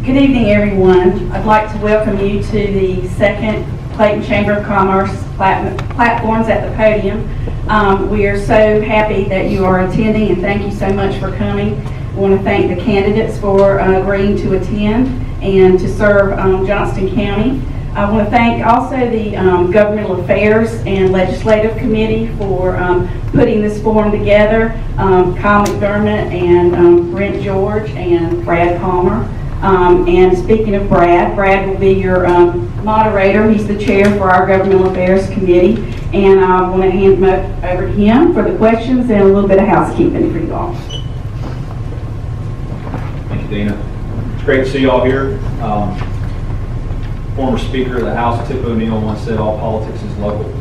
Good evening, everyone. I'd like to welcome you to the second Clayton Chamber of Commerce platforms at the Podium. We are so happy that you are attending, and thank you so much for coming. I want to thank the candidates for agreeing to attend and to serve Johnston County. I want to thank also the Governmental Affairs and Legislative Committee for putting this forum together, Kyle McDermott and Brent George and Brad Palmer. And speaking of Brad will be your moderator. He's the chair for our Governmental Affairs Committee. And I want to hand him over to him for the questions and a little bit of housekeeping for you all. Thank you, Dana. It's great to see you all here. Former Speaker of the House, Tip O'Neill, once said all politics is local.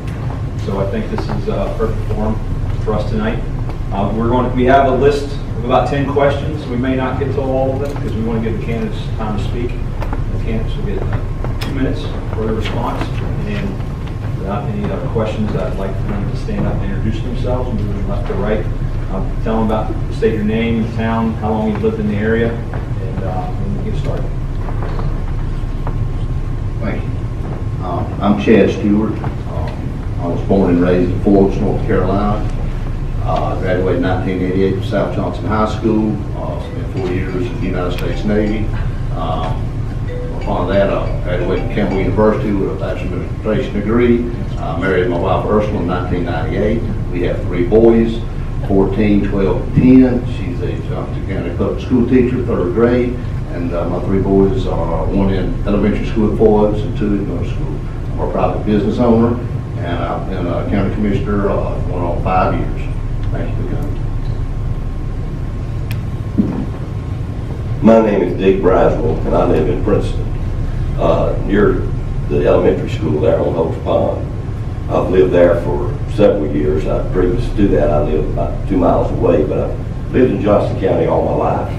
So I think this is a perfect forum for us tonight. We have a list of about 10 questions. We may not get to all of them because we want to give the candidates time to speak. The candidates will get 2 minutes for their response. And without any other questions, I'd like for them to stand up and introduce themselves, moving left to right. Tell them state your name, the town, how long you've lived in the area, and then we'll get started. Thank you. I'm Chad Stewart. I was born and raised in Florence, North Carolina. Graduated in 1988 from South Johnston High School. Spent 4 years in the United States Navy. Upon that, I graduated from Campbell University with a Bachelor of Administration degree. Married my wife Ursula in 1998. We have 3 boys, 14, 12, and 10. She's a Johnston County public school teacher, 3rd grade. And my 3 boys are one in elementary school at Forbes and 2 in middle school. I'm a private business owner, and I've been a county commissioner going on 5 years. Thank you for coming. My name is Dick Braswell, and I live in Princeton, near the elementary school there on Holt's Pond. I've lived there for several years. Previous to that, I lived about 2 miles away, but I've lived in Johnston County all my life.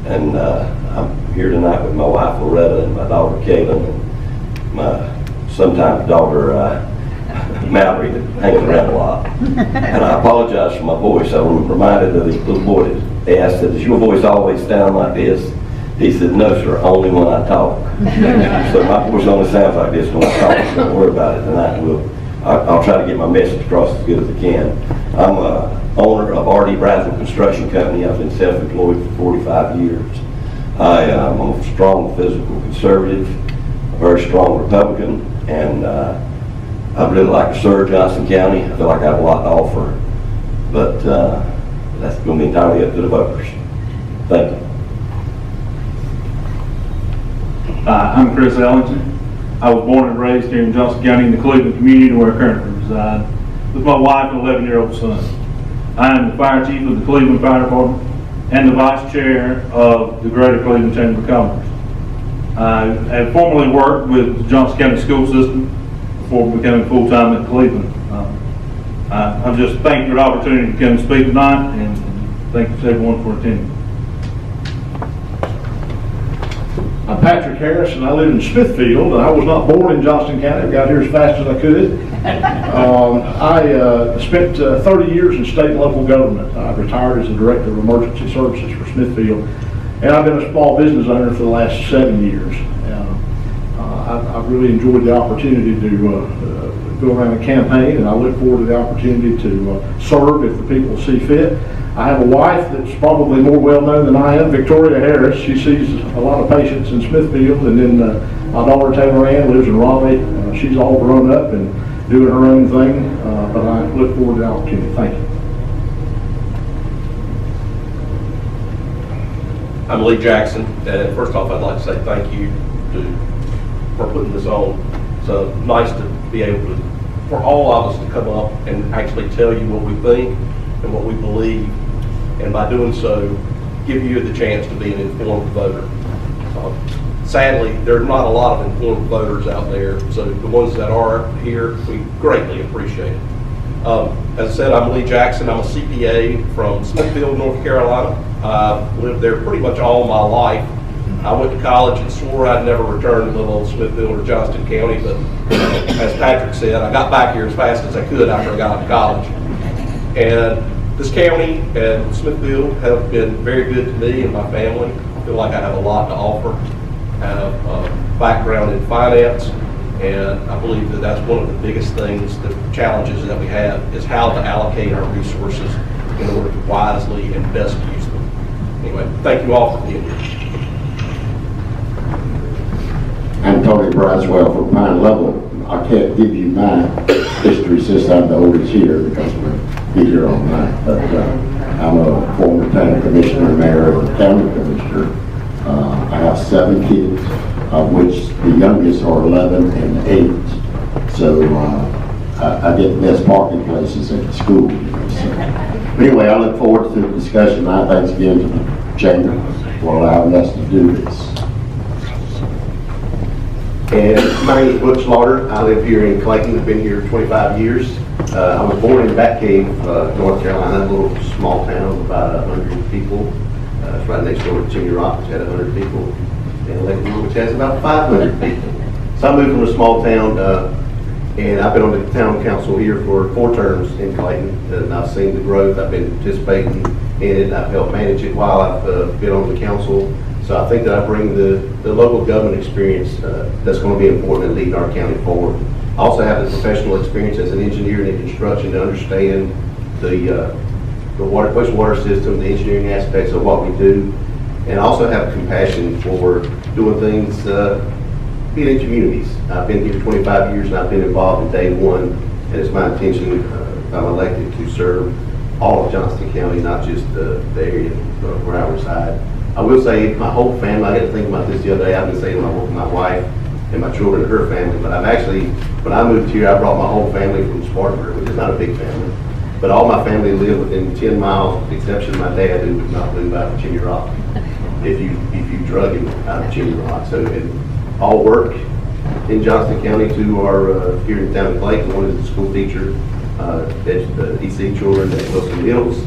And I'm here tonight with my wife Loretta and my daughter Kaylin and my sometimes daughter Mallory that hangs around a lot. And I apologize for my voice. I was reminded of the little boy that asked, "Does your voice always sound like this?" He said, "No, sir, only when I talk." So my voice only sounds like this when I talk. Don't worry about it tonight. I'll try to get my message across as good as I can. I'm a owner of R.D. Braswell Construction Company. I've been self-employed for 45 years. I'm a strong physical conservative, a very strong Republican, and I'd really like to serve Johnston County. I feel like I have a lot to offer, but that's going to be entirely up to the voters. Thank you. I'm Chris Ellington. I was born and raised here in Johnston County in the Cleveland community where I currently reside with my wife and 11-year-old son. I am the fire chief of the Cleveland Fire Department and the vice chair of the Greater Cleveland Chamber of Commerce. I have formerly worked with the Johnston County school system before becoming full-time at Cleveland. I'm just thankful for the opportunity to come and speak tonight, and thank you to everyone for attending. I'm Patrick Harris, and I live in Smithfield, and I was not born in Johnston County. I got here as fast as I could. I spent 30 years in state and local government. I retired as the Director of Emergency Services for Smithfield, and I've been a small business owner for the last 7 years. I've really enjoyed the opportunity to go around and campaign, and I look forward to the opportunity to serve if the people see fit. I have a wife that's probably more well-known than I am, Victoria Harris. She sees a lot of patients in Smithfield, and then my daughter Taylor Ann lives in Raleigh. She's all grown up and doing her own thing, but I look forward to the opportunity. Thank you. I'm Lee Jackson, and first off I'd like to say thank you for putting this on. So nice to be able to, for all of us to come up and actually tell you what we think and what we believe, and by doing so, give you the chance to be an informed voter. Sadly, there are not a lot of informed voters out there, so the ones that are here, we greatly appreciate it. As I said, I'm Lee Jackson. I'm a CPA from Smithfield, North Carolina. I've lived there pretty much all my life. I went to college and swore I'd never return to little old Smithfield or Johnston County, but as Patrick said, I got back here as fast as I could after I got out of college. And this county and Smithfield have been very good to me and my family. I feel like I have a lot to offer. have a background in finance, and I believe that that's one of the biggest things, the challenges that we have, is how to allocate our resources in order to wisely and best use them. Anyway, thank you all for being here. I'm Tony Braswell from Pine Level. I can't give you my history since I'm the oldest here because we'll be here all night. But I'm a former county commissioner, mayor, and county commissioner. I have 7 kids, of which the youngest are 11 and 8. So I get the best parking places at the school. So, but anyway, I look forward to the discussion tonight. Thanks again to the chamber for allowing us to do this. And my name is Butch, Lawter. I live here in Clayton. I've been here 25 years. I was born in Batcave, North Carolina, a little small town of about 100 people. It's right next door to Chimney Rock, which had 100 people, and Ellington, which has about 500 people. So I moved from a small town, and I've been on the town council here for 4 terms in Clayton, and I've seen the growth. I've been participating in it. I've helped manage it while I've been on the council. So I think that I bring the local government experience that's going to be important in leading our county forward. I also have the professional experience as an engineer in construction to understand the wastewater system, the engineering aspects of what we do, and also have compassion for doing things, being in communities. I've been here 25 years and I've been involved in day one, and it's my intention, if I'm elected, to serve all of Johnston County, not just the area where I reside. I will say my whole family, I got to think about this the other day. I've been saying my wife and my children and her family, but I've actually, when I moved here, I brought my whole family from Spartanburg, which is not a big family. But all my family live within 10 miles, with the exception of my dad, who would not move out of Chimney Rock if you drug him out of Chimney Rock. So, and all work in Johnston County. 2 are here in town in Clayton. One is a school teacher at the EC children at Wilson Hills,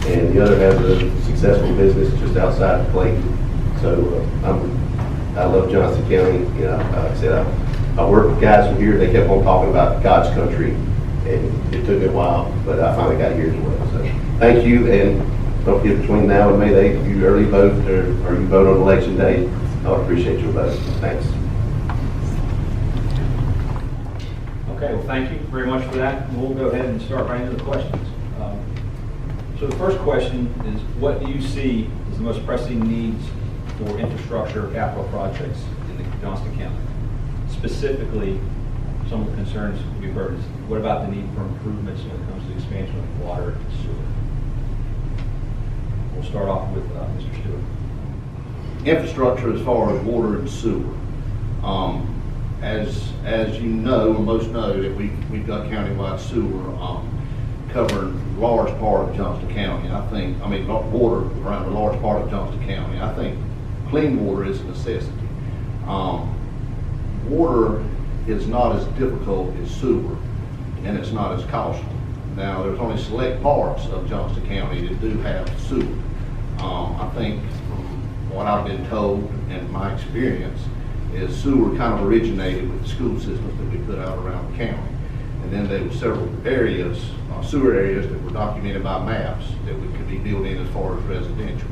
and the other has a successful business just outside of Clayton. So I love Johnston County. You know, like I said, I worked with guys from here. They kept on talking about God's country, and it took me a while, but I finally got here as well. So thank you, and don't forget between now and May 8th, if you early vote or you vote on election day, I would appreciate your vote. Thanks. Okay, well, thank you very much for that. We'll go ahead and start right into the questions. So the first question is, what do you see as the most pressing needs for infrastructure or capital projects in the Johnston County? Specifically, some of the concerns we've heard is, what about the need for improvements when it comes to expansion of water and sewer? We'll start off with Mr. Stewart. Infrastructure as far as water and sewer. As you know, or most know, that we've got countywide sewer covering a large part of Johnston County. Water around a large part of Johnston County. I think clean water is a necessity. Water is not as difficult as sewer, and it's not as costly. Now, there's only select parts of Johnston County that do have sewer. I think from what I've been told and my experience is sewer kind of originated with the school systems that we put out around the county. And then there were several areas, sewer areas that were documented by maps that could be built in as far as residential.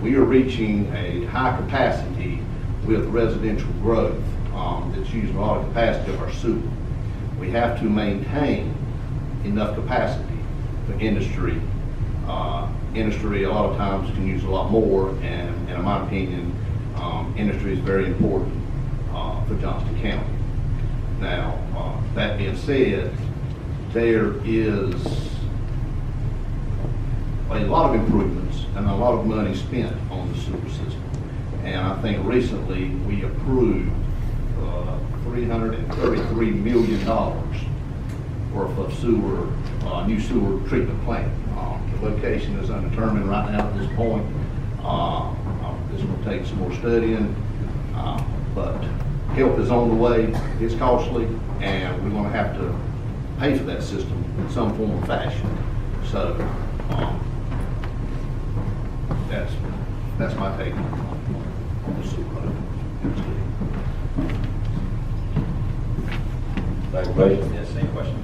We are reaching a high capacity with residential growth that's using a lot of capacity of our sewer. We have to maintain enough capacity for industry. Industry a lot of times can use a lot more, and in my opinion, industry is very important for Johnston County. Now, that being said, there is a lot of improvements and a lot of money spent on the sewer system. And I think recently we approved $333 million worth of sewer, new sewer treatment plant. The location is undetermined right now at this point. This will take some more studying, but help is on the way. It's costly, and we're going to have to pay for that system in some form or fashion. So that's my take on the sewer. Next question. Yes, same question.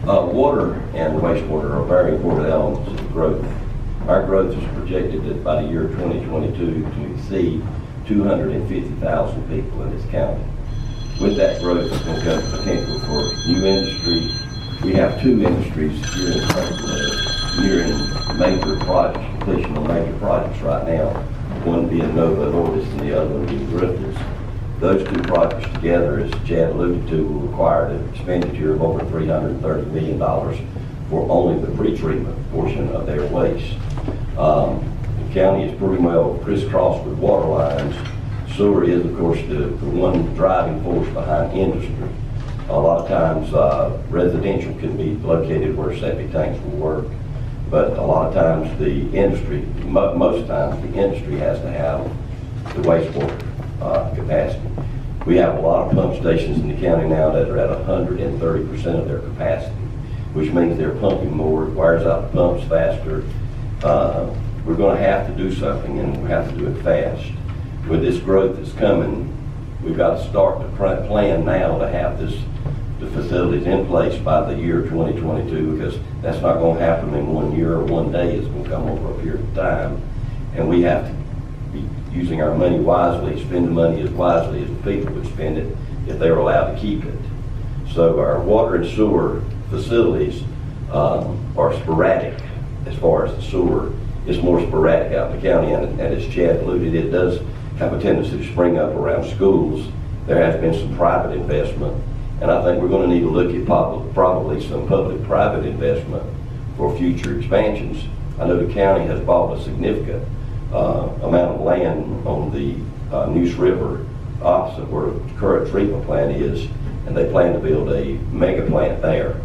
Water and wastewater are very important elements of growth. Our growth is projected that by the year 2022 to exceed 250,000 people in this county. With that growth, there's going to come potential for new industry. We have 2 industries here in Clayton nearing major projects, completion of major projects right now. One being Nova Nordis and the other one being Griffiths. Those 2 projects together, as Chad alluded to, will require an expenditure of over $330 million for only the pretreatment portion of their waste. The county is pretty well crisscrossed with water lines. Sewer is, of course, the one driving force behind industry. A lot of times, residential can be located where septic tanks will work, but a lot of times the industry, most times the industry has to have the wastewater capacity. We have a lot of pump stations in the county now that are at 130% of their capacity, which means they're pumping more, it wears out the pumps faster. We're going to have to do something, and we have to do it fast. With this growth that's coming, we've got to start to plan now to have the facilities in place by the year 2022, because that's not going to happen in 1 year or 1 day. It's going to come over a period of time, and we have to be using our money wisely, spend the money as wisely as the people would spend it if they were allowed to keep it. So our water and sewer facilities are sporadic as far as the sewer. It's more sporadic out in the county, and as Chad alluded, it does have a tendency to spring up around schools. There has been some private investment, and I think we're going to need to look at probably some public-private investment for future expansions. I know the county has bought a significant amount of land on the Neuse River opposite where the current treatment plant is, and they plan to build a mega plant there.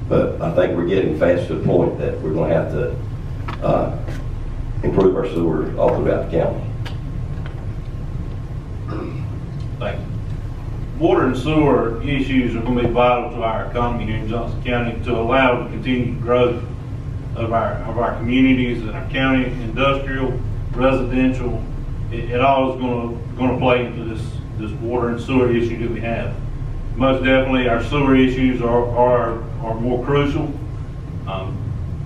But I think we're getting fast to the point that we're going to have to improve our sewer all throughout the county. Thank you. Water and sewer issues are going to be vital to our economy here in Johnston County to allow the continued growth of our communities and our county, industrial, residential. It all is going to play into this water and sewer issue that we have. Most definitely, our sewer issues are more crucial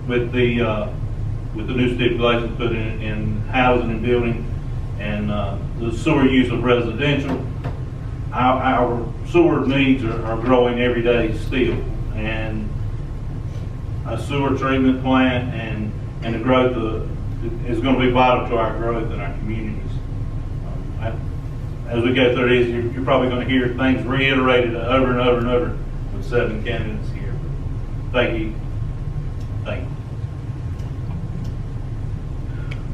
with the new stipulations put in housing and building, and the sewer use of residential. Our sewer needs are growing every day still, and a sewer treatment plant and the growth is going to be vital to our growth in our communities. As we go through this, you're probably going to hear things reiterated over and over and over with 7 candidates here. Thank you. Thank you.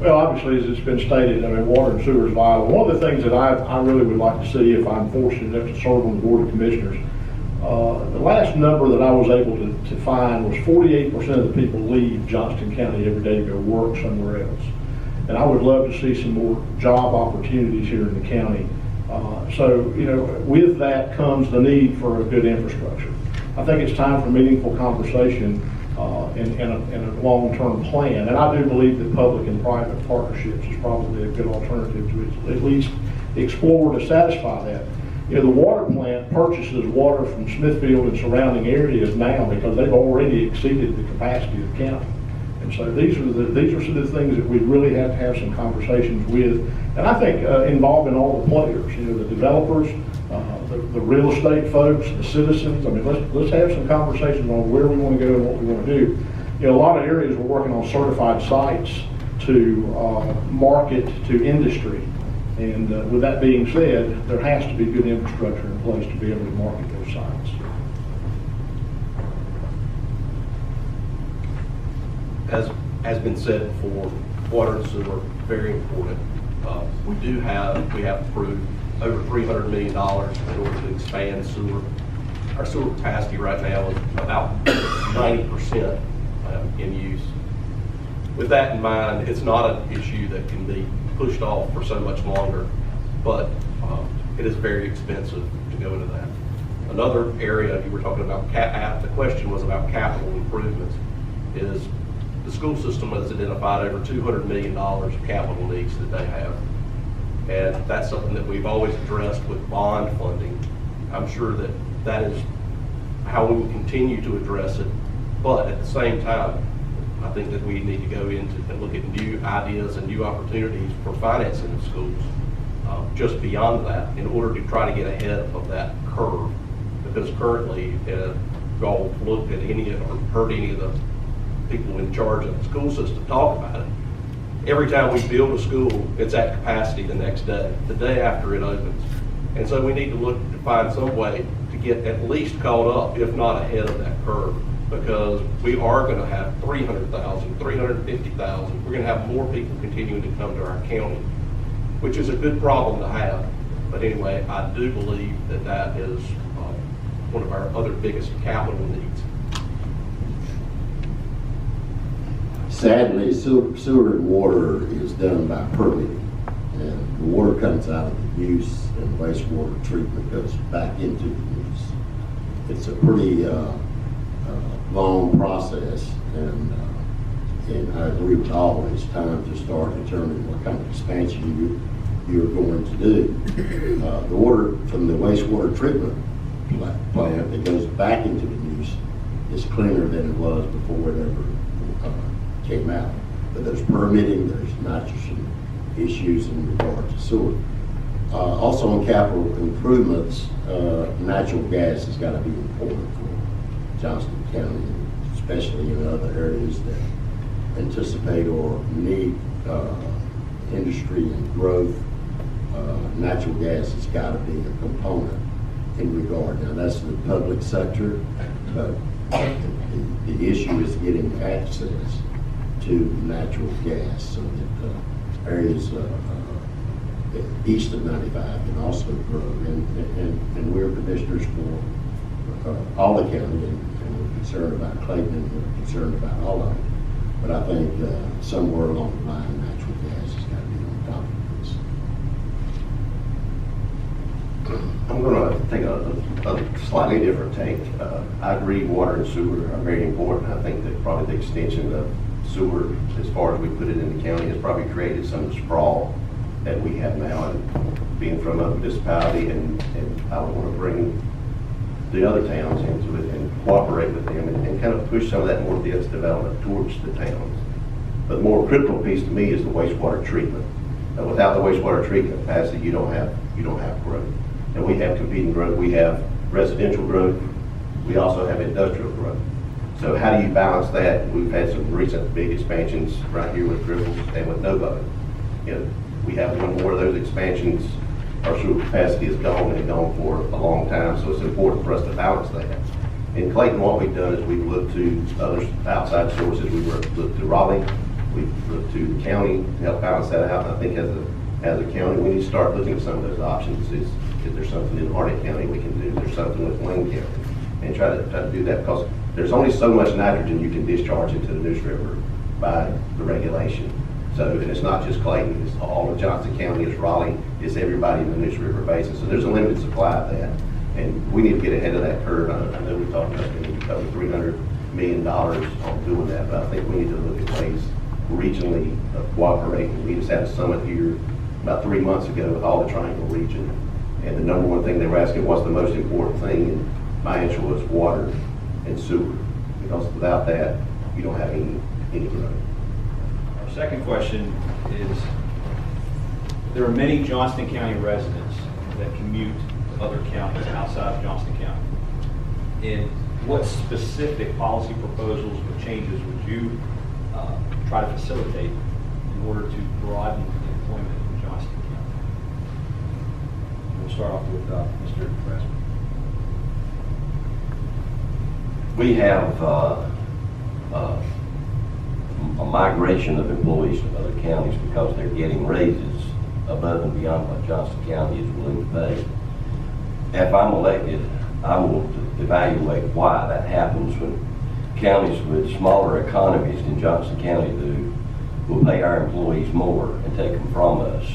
Well, obviously, as it's been stated, I mean, water and sewer is vital. One of the things that I really would like to see if I'm fortunate enough to serve on the Board of Commissioners, the last number that I was able to find was 48% of the people leave Johnston County every day to go work somewhere else. And I would love to see some more job opportunities here in the county. So, you know, with that comes the need for a good infrastructure. I think it's time for meaningful conversation and a long-term plan. And I do believe that public and private partnerships is probably a good alternative to at least explore to satisfy that. You know, the water plant purchases water from Smithfield and surrounding areas now because they've already exceeded the capacity of the county. And so these are some of the things that we really have to have some conversations with. And I think involving all the players, you know, the developers, the real estate folks, the citizens. I mean, let's have some conversations on where we want to go and what we want to do. You know, a lot of areas we're working on certified sites to market to industry. And with that being said, there has to be good infrastructure in place to be able to market those sites. As has been said before, water and sewer are very important. We have approved over $300 million in order to expand sewer. Our sewer capacity right now is about 90% in use. With that in mind, it's not an issue that can be pushed off for so much longer, but it is very expensive to go into that. Another area you were talking about, the question was about capital improvements, is the school system has identified over $200 million of capital needs that they have. And that's something that we've always addressed with bond funding. I'm sure that is how we will continue to address it. But at the same time, I think that we need to go into and look at new ideas and new opportunities for financing of schools. just beyond that in order to try to get ahead of that curve. Because currently, y'all looked at any or heard any of the people in charge of the school system talk about it. Every time we build a school, it's at capacity the next day, the day after it opens. And so we need to look to find some way to get at least caught up, if not ahead of that curve, because we are going to have 300,000, 350,000. We're going to have more people continuing to come to our county, which is a good problem to have. But anyway, I do believe that that is one of our other biggest capital needs. Sadly, sewer and water is done by permitting, and the water comes out of the use and wastewater treatment goes back into the use. It's a pretty long process, and I agree with all, it's time to start determining what kind of expansion you're going to do. The water from the wastewater treatment plant that goes back into the use is cleaner than it was before it ever came out. But there's permitting, there's nitrogen issues in regard to sewer. Also on capital improvements, natural gas has got to be important for Johnston County, especially in other areas that anticipate or need industry and growth. Natural gas has got to be a component in regard. Now that's the public sector, but the issue is getting access to natural gas so that areas east of 95 can also grow. And we're commissioners for all the county, and we're concerned about Clayton, and we're concerned about all of them. But I think somewhere along the line, natural gas has got to be on top of this. I'm going to take a slightly different take. I agree water and sewer are very important. I think that probably the extension of sewer, as far as we put it in the county, has probably created some of the sprawl that we have now. And being from a municipality, and I would want to bring the other towns into it and cooperate with them and kind of push some of that more dense development towards the towns. But the more critical piece to me is the wastewater treatment. Without the wastewater treatment capacity, you don't have growth. And we have competing growth. We have residential growth. We also have industrial growth. So how do you balance that? We've had some recent big expansions right here with Dribbles and with Nobody. We have one more of those expansions. Our sewer capacity is gone and gone for a long time, so it's important for us to balance that. In Clayton, what we've done is we've looked to other outside sources. We've looked to Raleigh. We've looked to the county to help balance that out. And I think as a county, we need to start looking at some of those options. Is there something in Harnett County we can do? Is there something with Wayne County? And try to do that, because there's only so much nitrogen you can discharge into the Neuse River by the regulation. So, and it's not just Clayton, it's all of Johnston County, it's Raleigh, it's everybody in the Neuse River basin. So there's a limited supply of that. And we need to get ahead of that curve. I know we talked about over $300 million on doing that, but I think we need to look at ways regionally of cooperating. We just had a summit here about 3 months ago with all the Triangle region. And the number one thing they were asking, what's the most important thing? And my answer was water and sewer. Because without that, you don't have any growth. Our second question is, there are many Johnston County residents that commute to other counties outside of Johnston County. And what specific policy proposals or changes would you try to facilitate in order to broaden employment in Johnston County? We'll start off with Mr. Braswell. We have a migration of employees to other counties because they're getting raises above and beyond what Johnston County is willing to pay. If I'm elected, I will evaluate why that happens when counties with smaller economies than Johnston County do will pay our employees more and take them from us.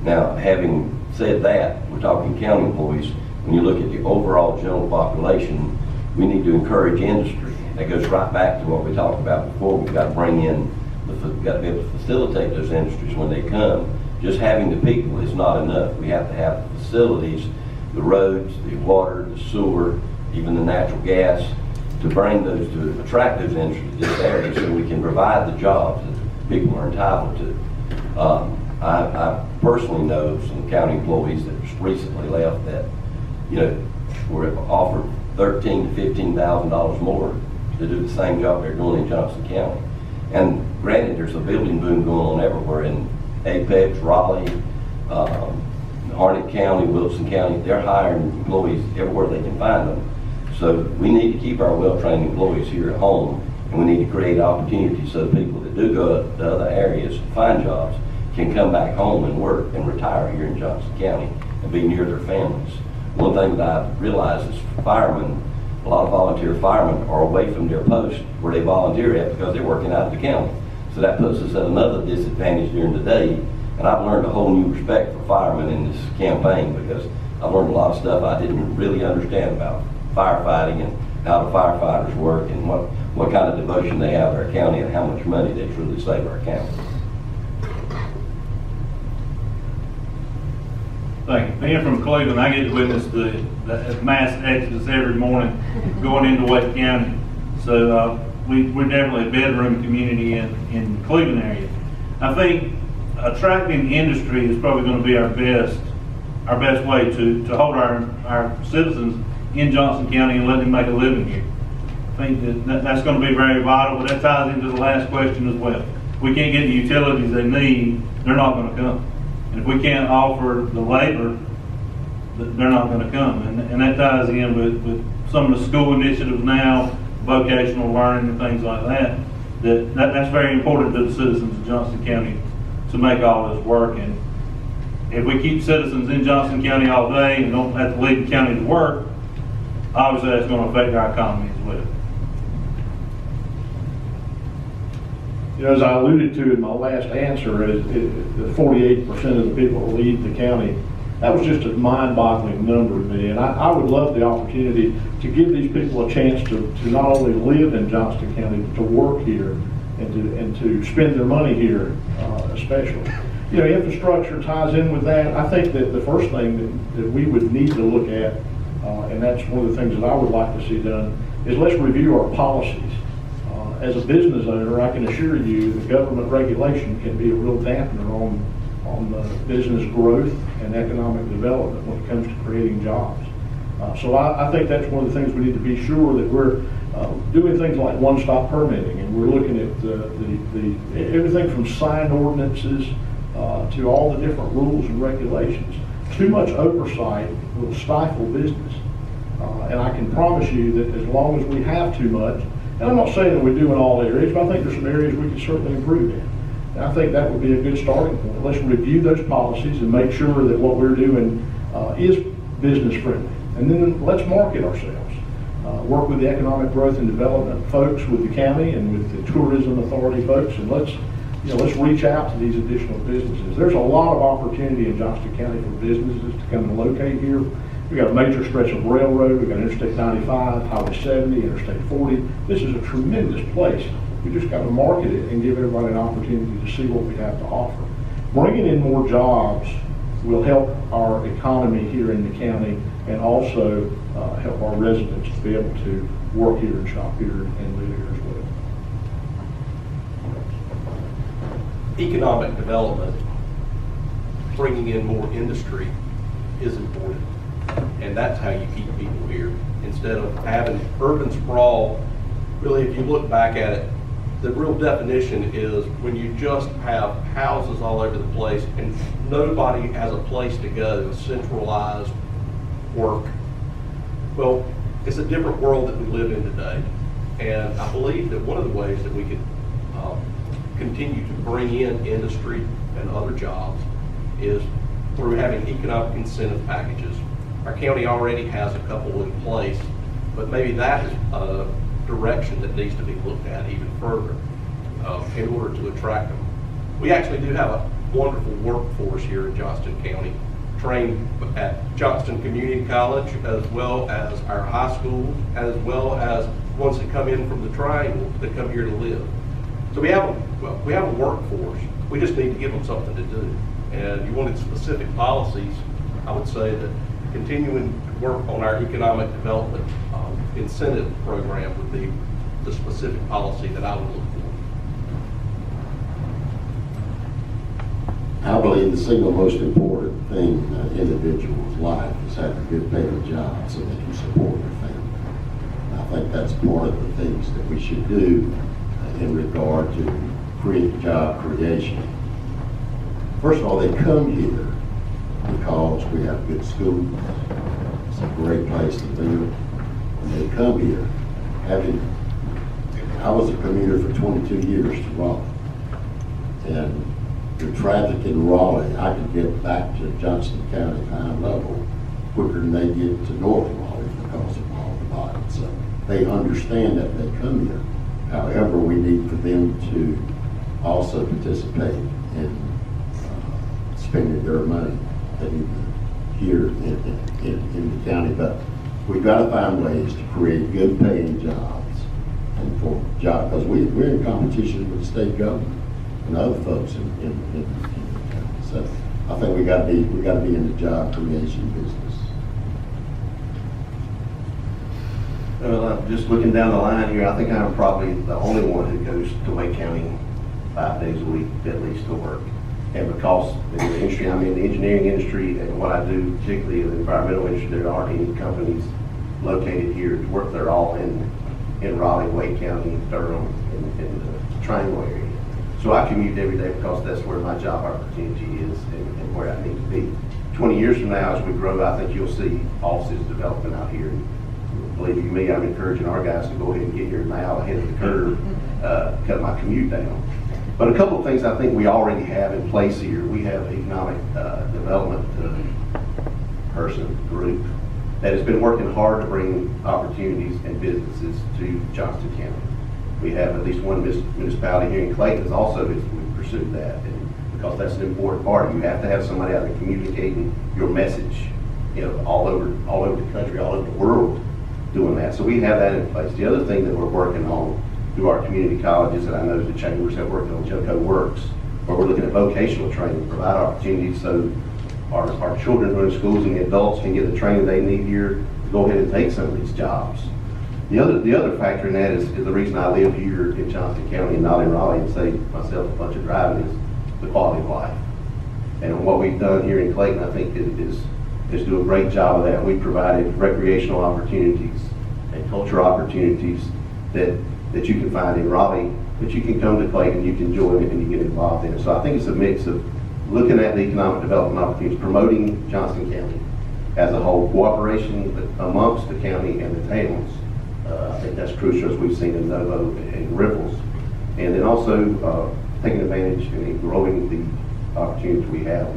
Now, having said that, we're talking county employees. When you look at the overall general population, we need to encourage industry. That goes right back to what we talked about before. We've got to bring in, we've got to be able to facilitate those industries when they come. Just having the people is not enough. We have to have the facilities, the roads, the water, the sewer, even the natural gas, to bring those, to attract those industries to this area so we can provide the jobs that people are entitled to. I personally know some county employees that just recently left that, were offered $13,000 to $15,000 more to do the same job they're doing in Johnston County. And granted, there's a building boom going on everywhere in Apex, Raleigh, Harnett County, Wilson County. They're hiring employees everywhere they can find them. So we need to keep our well-trained employees here at home, and we need to create opportunities so people that do go to other areas to find jobs can come back home and work and retire here in Johnston County and be near their families. One thing that I realize is firemen, a lot of volunteer firemen are away from their post where they volunteer at because they're working out of the county. So that puts us at another disadvantage during the day. And I've learned a whole new respect for firemen in this campaign because I've learned a lot of stuff I didn't really understand about firefighting and how the firefighters work and what kind of devotion they have to our county and how much money they truly save our county. Thank you. Being from Cleveland, I get to witness the mass exodus every morning going into Wake County. So we're definitely a bedroom community in the Cleveland area. I think attracting industry is probably going to be our best way to hold our citizens in Johnston County and let them make a living here. I think that's going to be very vital, but that ties into the last question as well. If we can't get the utilities they need, they're not going to come. And if we can't offer the labor, they're not going to come. And that ties in with some of the school initiatives now, vocational learning and things like that. That's very important to the citizens of Johnston County to make all this work. And if we keep citizens in Johnston County all day and don't have to leave the county to work, obviously that's going to affect our economy as well. As I alluded to in my last answer, the 48% of the people that leave the county, that was just a mind-boggling number to me. And I would love the opportunity to give these people a chance to not only live in Johnston County, but to work here and to spend their money here, especially. Infrastructure ties in with that. I think that the first thing that we would need to look at, and that's one of the things that I would like to see done, is let's review our policies. As a business owner, I can assure you that government regulation can be a real dampener on business growth and economic development when it comes to creating jobs. So I think that's one of the things we need to be sure that we're doing things like one-stop permitting, and we're looking at the everything from signed ordinances to all the different rules and regulations. Too much oversight will stifle business. And I can promise you that as long as we have too much, and I'm not saying that we do in all areas, but I think there's some areas we can certainly improve in. And I think that would be a good starting point. Let's review those policies and make sure that what we're doing is business friendly. And then let's market ourselves. Work with the economic growth and development folks with the county and with the tourism authority folks, and let's reach out to these additional businesses. There's a lot of opportunity in Johnston County for businesses to come and locate here. We've got a major stretch of railroad, we've got Interstate 95, Highway 70, Interstate 40. This is a tremendous place. We just got to market it and give everybody an opportunity to see what we have to offer. Bringing in more jobs will help our economy here in the county and also help our residents to be able to work here and shop here and live here as well. Economic development, bringing in more industry is important. And that's how you keep people here. Instead of having urban sprawl, really if you look back at it, the real definition is when you just have houses all over the place and nobody has a place to go, centralized work. Well, it's a different world that we live in today. And I believe that one of the ways that we can continue to bring in industry and other jobs is through having economic incentive packages. Our county already has a couple in place, but maybe that is a direction that needs to be looked at even further in order to attract them. We actually do have a wonderful workforce here in Johnston County, trained at Johnston Community College, as well as our high schools, as well as ones that come in from the Triangle that come here to live. So we have a workforce. We just need to give them something to do. And you wanted specific policies, I would say that continuing to work on our economic development incentive program would be the specific policy that I would look for. How about Generally, the single most important thing in an individual's life is having a good paying job so they can support their family. And I think that's part of the things that we should do in regard to job creation. First of all, they come here because we have good schools. It's a great place to live. And they come here I was a commuter for 22 years to Raleigh. And the traffic in Raleigh, I could get back to Johnston County Pine Level quicker than they get to North Raleigh because of all the bodies. So they understand that they come here. However, we need for them to also participate in spending their money here in the county. But we've got to find ways to create good paying jobs and for jobs, because we're in competition with the state government and other folks in the county. So I think we got to be in the job creation business. Well, just looking down the line here, I think I'm probably the only one who goes to Wake County 5 days a week at least to work. And because in the industry, I'm in the engineering industry, and what I do, particularly in the environmental industry, there aren't any companies located here to work. They're all in Raleigh, Wake County, Durham, in the Triangle area. So I commute every day because that's where my job opportunity is and where I need to be. 20 years from now, as we grow, I think you'll see offices developing out here. Believe you me, I'm encouraging our guys to go ahead and get here now ahead of the curve, cut my commute down. But a couple of things I think we already have in place here. We have an economic development group that has been working hard to bring opportunities and businesses to Johnston County. We have at least one municipality here in Clayton that's also pursued that, and because that's an important part. You have to have somebody out there communicating your message, all over the country, all over the world, doing that. So we have that in place. The other thing that we're working on through our community colleges, and I know the chambers have worked on JOCO Works, where we're looking at vocational training, provide opportunities so our children who are in schools and the adults can get the training they need here to go ahead and take some of these jobs. The other factor in that is the reason I live here in Johnston County and not in Raleigh and save myself a bunch of driving is the quality of life. And what we've done here in Clayton, I think, is do a great job of that. We've provided recreational opportunities and cultural opportunities that you can find in Raleigh, but you can come to Clayton, you can enjoy it, and you get involved in it. So I think it's a mix of looking at the economic development opportunities, promoting Johnston County as a whole, cooperation amongst the county and the towns. I think that's crucial, as we've seen in Novo and Ripples. And then also taking advantage and growing the opportunities we have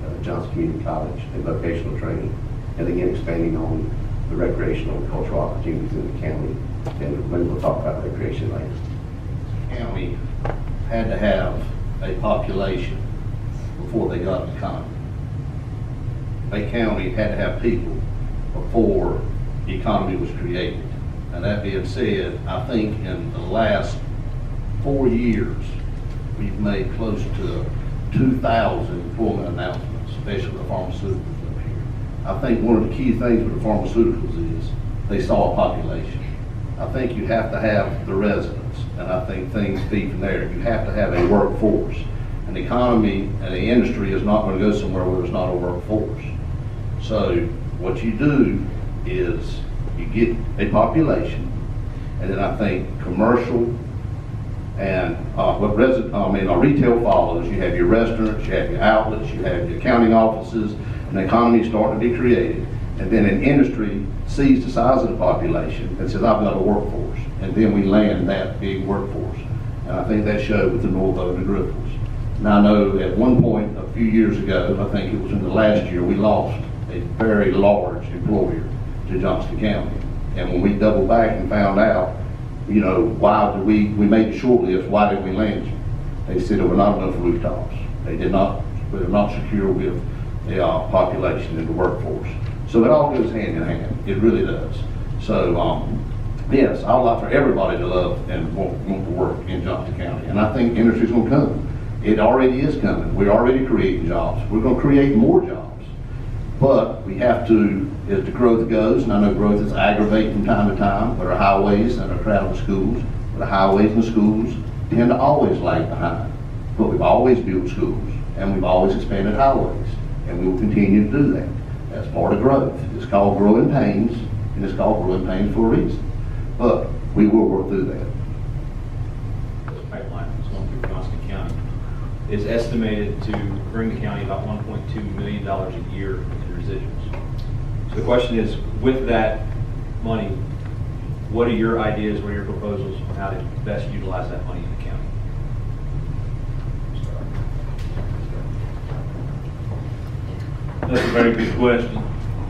at Johnston Community College and vocational training, and again expanding on the recreational and cultural opportunities in the county. And maybe we'll talk about recreation later. County had to have a population before they got an economy. Bay County had to have people before the economy was created. And that being said, I think in the last 4 years, we've made close to 2,000 employment announcements, especially the pharmaceuticals up here. I think one of the key things with the pharmaceuticals is they saw a population. I think you have to have the residents, and I think things feed from there. You have to have a workforce. An economy and the industry is not going to go somewhere where there's not a workforce. So what you do is you get a population, and then I think commercial and retail follows. You have your restaurants, you have your outlets, you have your accounting offices, and the economy is starting to be created. And then an industry sees the size of the population and says, I've got a workforce. And then we land that big workforce. And I think that showed with the Norvo and the Griffles. Now I know at one point a few years ago, I think it was in the last year, we lost a very large employer to Johnston County. And when we doubled back and found out, why did we made the short list, why did we land you? They said there were not enough rooftops. They were not secure with the population and the workforce. So it all goes hand in hand. It really does. So yes, I would like for everybody to love and want to work in Johnston County. And I think industry's going to come. It already is coming. We're already creating jobs. We're going to create more jobs. But we have to, as the growth goes, and I know growth is aggravating from time to time, but our highways and our crowded schools, but the highways and the schools tend to always lag behind. But we've always built schools. and we've always expanded highways, and we will continue to do that. That's part of growth. It's called growing pains, and it's called growing pains for a reason. But we will work through that. This pipeline that's going through Johnston County is estimated to bring the county about $1.2 million a year in residuals. So the question is, with that money, what are your ideas, what are your proposals on how to best utilize that money in the county? That's a very good question.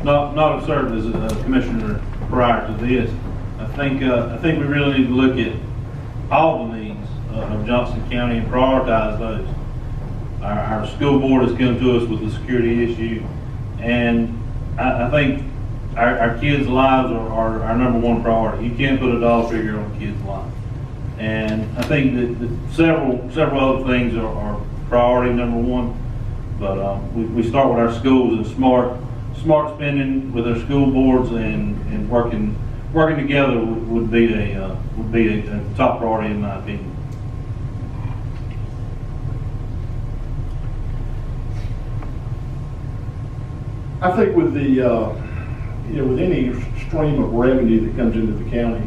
Not served as a commissioner prior to this. I think we really need to look at all the needs of Johnston County and prioritize those. Our school board has come to us with the security issue, and I think our kids' lives are our number one priority. You can't put a dollar figure on a kid's life. And I think that several other things are priority number one. But we start with our schools and smart spending with our school boards and working together would be a top priority in my opinion. I think with the with any stream of revenue that comes into the county,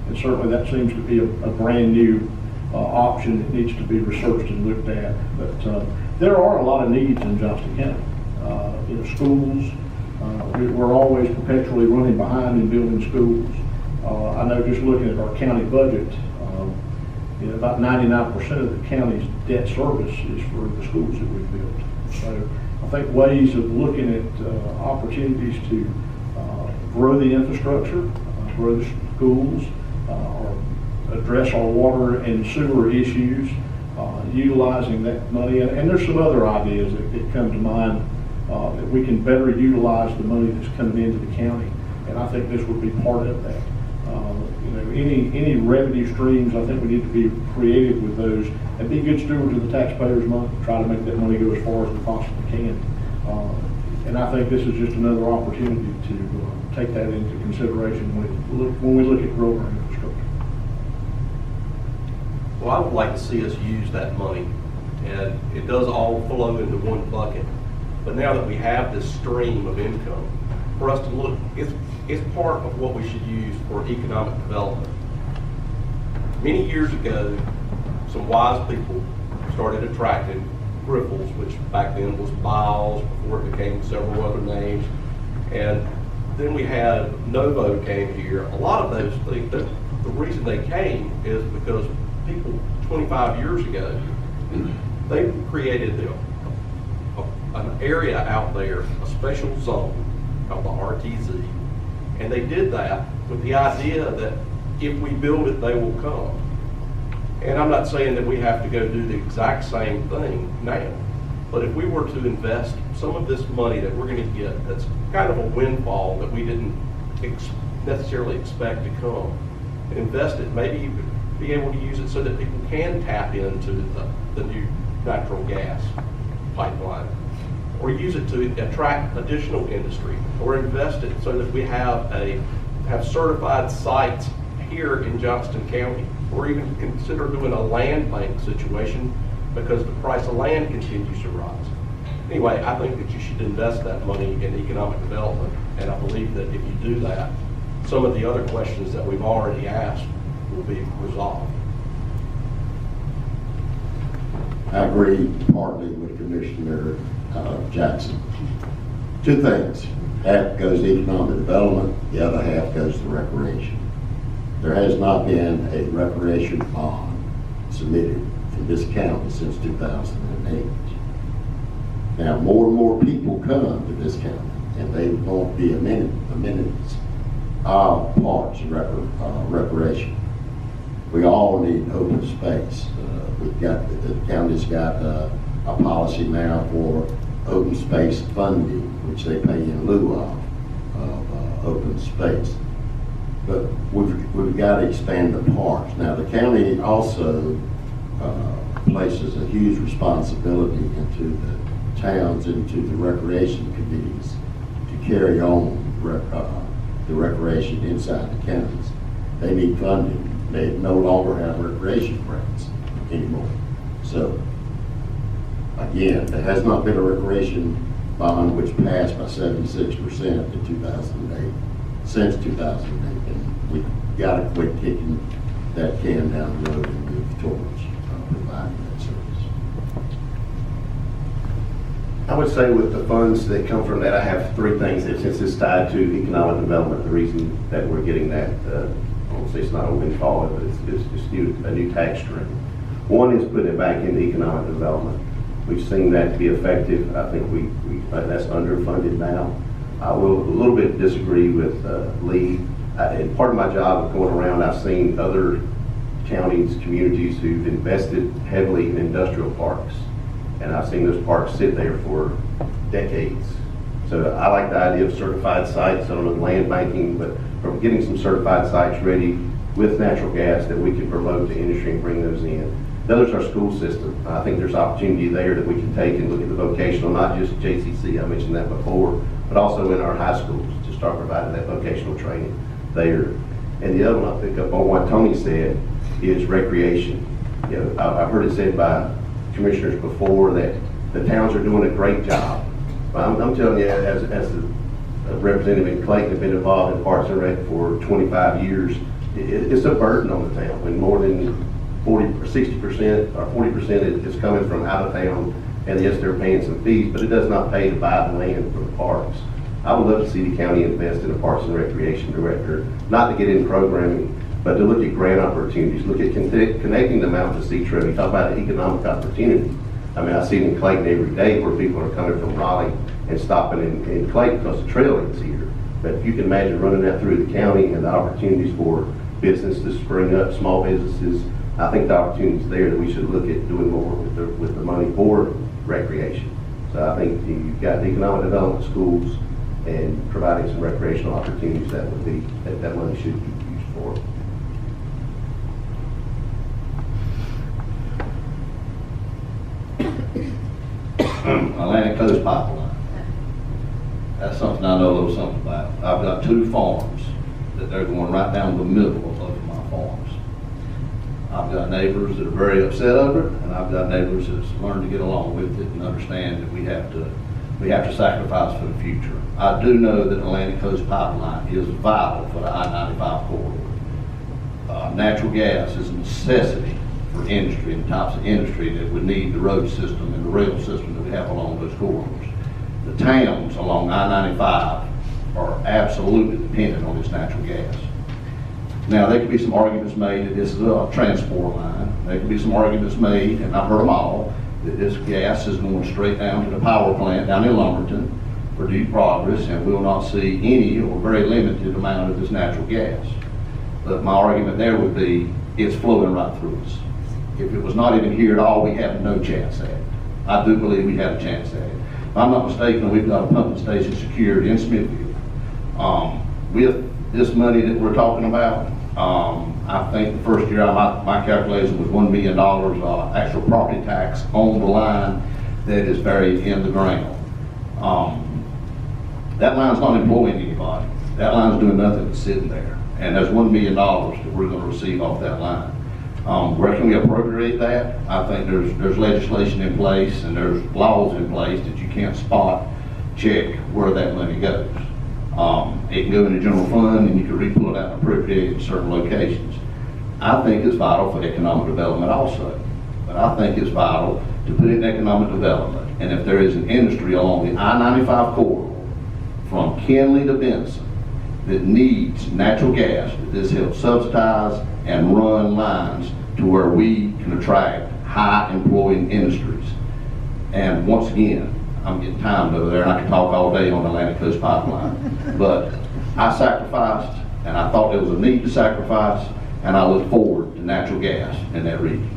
and certainly that seems to be a brand new option that needs to be researched and looked at. But there are a lot of needs in Johnston County. Schools, we're always perpetually running behind in building schools. I know just looking at our county budget, about 99% of the county's debt service is for the schools that we've built. So I think ways of looking at opportunities to grow the infrastructure, grow the schools, or address our water and sewer issues, utilizing that money. And there's some other ideas that come to mind that we can better utilize the money that's coming into the county. And I think this would be part of that. Any revenue streams, I think we need to be creative with those and be good stewards of the taxpayers' money, try to make that money go as far as we possibly can. And I think this is just another opportunity to take that into consideration when we look at growing our infrastructure. Well, I would like to see us use that money, and it does all flow into one bucket. But now that we have this stream of income, for us to look, it's part of what we should use for economic development. Many years ago, some wise people started attracting griffles, which back then was biles, before it became several other names. And then we had Novo came here. A lot of those things, the reason they came is because people 25 years ago, they created an area out there, a special zone called the RTZ. And they did that with the idea that if we build it, they will come. And I'm not saying that we have to go do the exact same thing now, but if we were to invest some of this money that we're going to get, that's kind of a windfall that we didn't necessarily expect to come, and invest it, maybe you could be able to use it so that people can tap into the new natural gas pipeline, or use it to attract additional industry, or invest it so that we have certified sites here in Johnston County, or even consider doing a land bank situation because the price of land continues to rise. Anyway, I think that you should invest that money in economic development, and I believe that if you do that, some of the other questions that we've already asked will be resolved. I agree partly with Commissioner Jackson. Two things. Half goes to economic development, the other half goes to recreation. There has not been a recreation bond submitted in this county since 2008. Now, more and more people come to this county, and they won't be amenities of parks and recreation. We all need open space. The county's got a policy now for open space funding, which they pay in lieu of open space. But we've got to expand the parks. Now, the county also places a huge responsibility into the towns, into the recreation committees to carry on the recreation inside the counties. They need funding. They no longer have recreation grants anymore. So I Again, there has not been a recreation bond which passed by 76% in 2008, since 2008. And we got to quit kicking that can down the road and move towards providing that service. I would say with the funds that come from that, I have three things that, since it's tied to economic development, the reason that we're getting that, I won't say it's not a windfall, but it's a new tax stream. One is putting it back into economic development. We've seen that to be effective. I think that's underfunded now. I will a little bit disagree with Lee. And part of my job of going around, I've seen other counties, communities who've invested heavily in industrial parks. And I've seen those parks sit there for decades. So I like the idea of certified sites. I don't know land banking, but from getting some certified sites ready with natural gas that we can promote to industry and bring those in. The other's our school system. I think there's opportunity there that we can take and look at the vocational, not just JCC, I mentioned that before, but also in our high schools to start providing that vocational training there. And the other one I'll pick up on what Tony said is recreation. You know, I've heard it said by commissioners before that the towns are doing a great job. I'm telling you, as a representative in Clayton, have been involved in Parks and Rec for 25 years, it's a burden on the town when more than 40 or 60% or 40% is coming from out of town, and yes, they're paying some fees, but it does not pay to buy the land for the parks. I would love to see the county invest in a Parks and Recreation director, not to get in programming, but to look at grant opportunities, look at connecting them out to Sea Trail. You talk about an economic opportunity. I mean, I see it in Clayton every day where people are coming from Raleigh and stopping in Clayton because the trail is here. But if you can imagine running that through the county and the opportunities for business to spring up, small businesses, I think the opportunities there that we should look at doing more with the money for recreation. So I think you've got the economic development schools and providing some recreational opportunities that would be, that money should be used for. Atlantic Coast Pipeline. That's something I know a little something about. I've got two farms that they're going right down the middle of both of my farms. I've got neighbors that are very upset over it, and I've got neighbors that's learned to get along with it and understand that we have to sacrifice for the future. I do know that Atlantic Coast Pipeline is vital for the I-95 corridor. Natural gas is a necessity for industry and types of industry that would need the road system and the rail system that we have along those corridors. The towns along I-95 are absolutely dependent on this natural gas. Now, there could be some arguments made that this is a transport line. There could be some arguments made, and I've heard them all, that this gas is going straight down to the power plant down in Lumberton for due progress, and we'll not see any or very limited amount of this natural gas. But my argument there would be, it's flowing right through us. If it was not even here at all, we have no chance at it. I do believe we have a chance at it. If I'm not mistaken, we've got a pumping station secured in Smithfield. With this money that we're talking about, I think the first year my calculation was $1 million actual property tax on the line that is buried in the ground. That line's not employing anybody. That line's doing nothing but sitting there. And there's $1 million that we're going to receive off that line. Where can we appropriate that? I think there's legislation in place and there's laws in place that you can't spot check where that money goes. It can go in the general fund and you can re-pull it out and appropriate it in certain locations. I think it's vital for economic development also. But I think it's vital to put it in economic development. And if there is an industry along the I-95 corridor from Kenley to Benson that needs natural gas, that this helps subsidize and run lines to where we can attract high employing industries. And once again, I'm getting timed over there and I can talk all day on the Atlantic Coast Pipeline. But I sacrificed and I thought there was a need to sacrifice, and I look forward to natural gas in that region.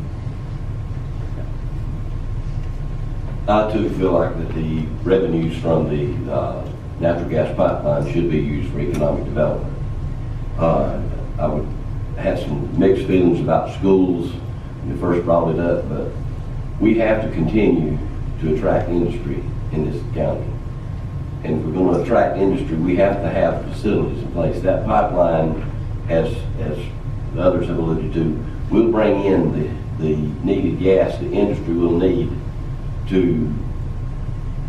I too feel like that the revenues from the natural gas pipeline should be used for economic development. I would have some mixed feelings about schools when you first brought it up, but we have to continue to attract industry in this county. And if we're going to attract industry, we have to have facilities in place. That pipeline, as the others have alluded to, will bring in the needed gas the industry will need to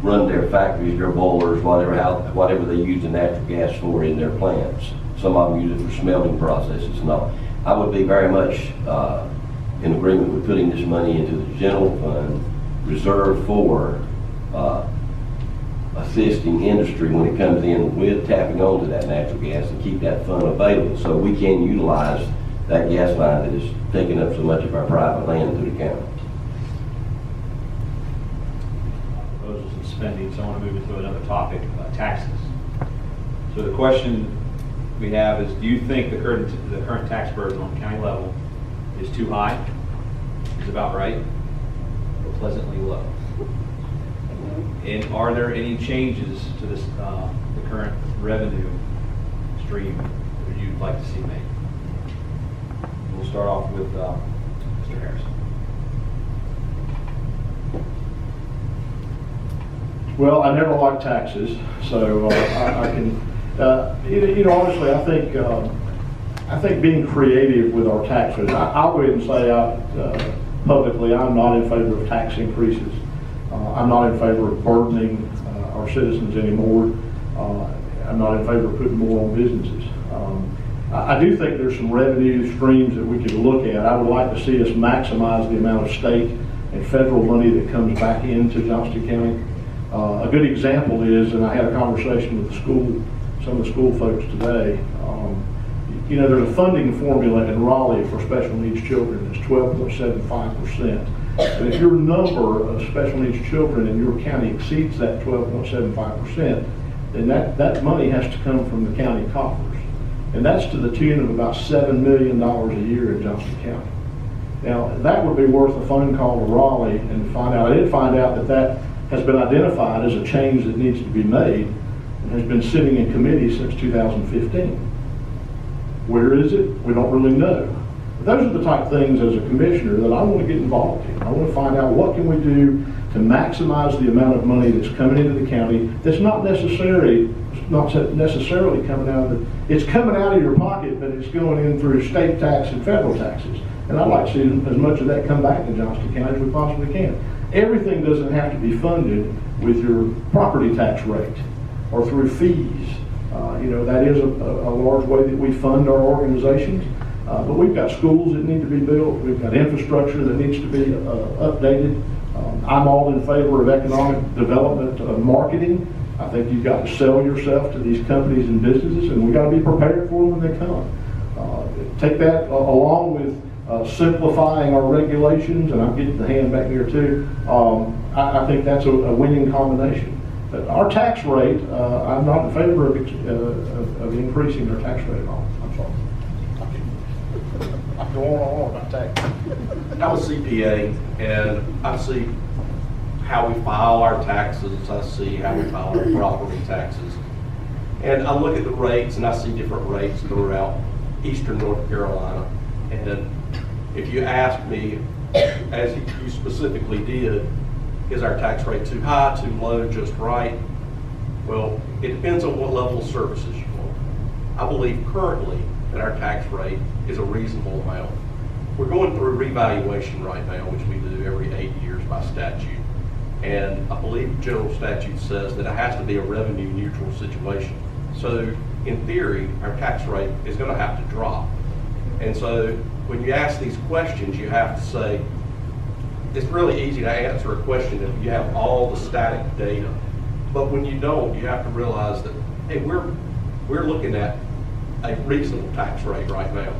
run their factories, their boilers, whatever they use the natural gas for in their plants. Some of them use it for smelting processes and all. I would be very much in agreement with putting this money into the general fund reserved for assisting industry when it comes in with tapping onto that natural gas and keep that fund available so we can utilize that gas line that is taking up so much of our private land through the county. Proposals and spending, so I want to move into another topic, taxes. So the question we have is, do you think the current tax burden on county level is too high, is about right, or pleasantly low? And are there any changes to this, the current revenue stream that you'd like to see made? We'll start off with Mr. Harrison. Well, I never liked taxes, so I can, honestly, I think being creative with our tax rates. I'll go ahead and say publicly, I'm not in favor of tax increases. I'm not in favor of burdening our citizens anymore. I'm not in favor of putting more on businesses. I do think there's some revenue streams that we could look at. I would like to see us maximize the amount of state and federal money that comes back into Johnston County. A good example is, and I had a conversation with some of the school folks today, there's a funding formula in Raleigh for special needs children that's 12.75%. And if your number of special needs children in your county exceeds that 12.75%, then that money has to come from the county coffers. And that's to the tune of about $7 million a year in Johnston County. Now, that would be worth a phone call to Raleigh and find out. I did find out that has been identified as a change that needs to be made and has been sitting in committee since 2015. Where is it? We don't really know. But those are the type of things as a commissioner that I want to get involved in. I want to find out what can we do to maximize the amount of money that's coming into the county that's not necessarily coming out of it's coming out of your pocket, but it's going in through state tax and federal taxes. And I'd like to see as much of that come back to Johnston County as we possibly can. Everything doesn't have to be funded with your property tax rate or through fees. That is a large way that we fund our organizations. But we've got schools that need to be built. We've got infrastructure that needs to be updated. I'm all in favor of economic development marketing. I think you've got to sell yourself to these companies and businesses, and we've got to be prepared for them when they come. Take that along with simplifying our regulations, and I'm getting the hand back here too. I think that's a winning combination. But our tax rate, I'm not in favor of increasing our tax rate at all. I'm sorry. I go on about tax. I'm a CPA, and I see how we file our taxes. I see how we file our property taxes. And I look at the rates, and I see different rates throughout eastern North Carolina. And if you ask me, as you specifically did, is our tax rate too high, too low, just right? Well, it depends on what level of services you want. I believe currently that our tax rate is a reasonable amount. We're going through revaluation right now, which we do every 8 years by statute. And I believe general statute says that it has to be a revenue neutral situation. So in theory, our tax rate is going to have to drop. And so when you ask these questions, you have to say, it's really easy to answer a question if you have all the static data. But when you don't, you have to realize that, hey, we're looking at a reasonable tax rate right now.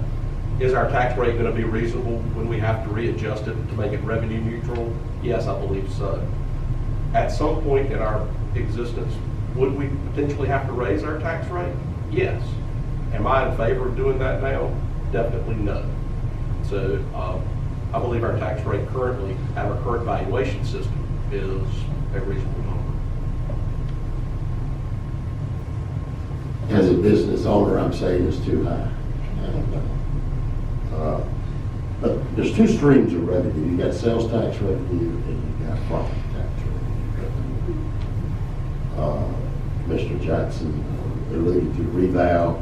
Is our tax rate going to be reasonable when we have to readjust it to make it revenue neutral? Yes, I believe so. At some point in our existence, would we potentially have to raise our tax rate? Yes. Am I in favor of doing that now? Definitely no. So I believe our tax rate currently at our current valuation system is a reasonable number. As a business owner, I'm saying it's too high. But there's two streams of revenue. You got sales tax revenue and you got property tax revenue. Commissioner Jackson alluded to reval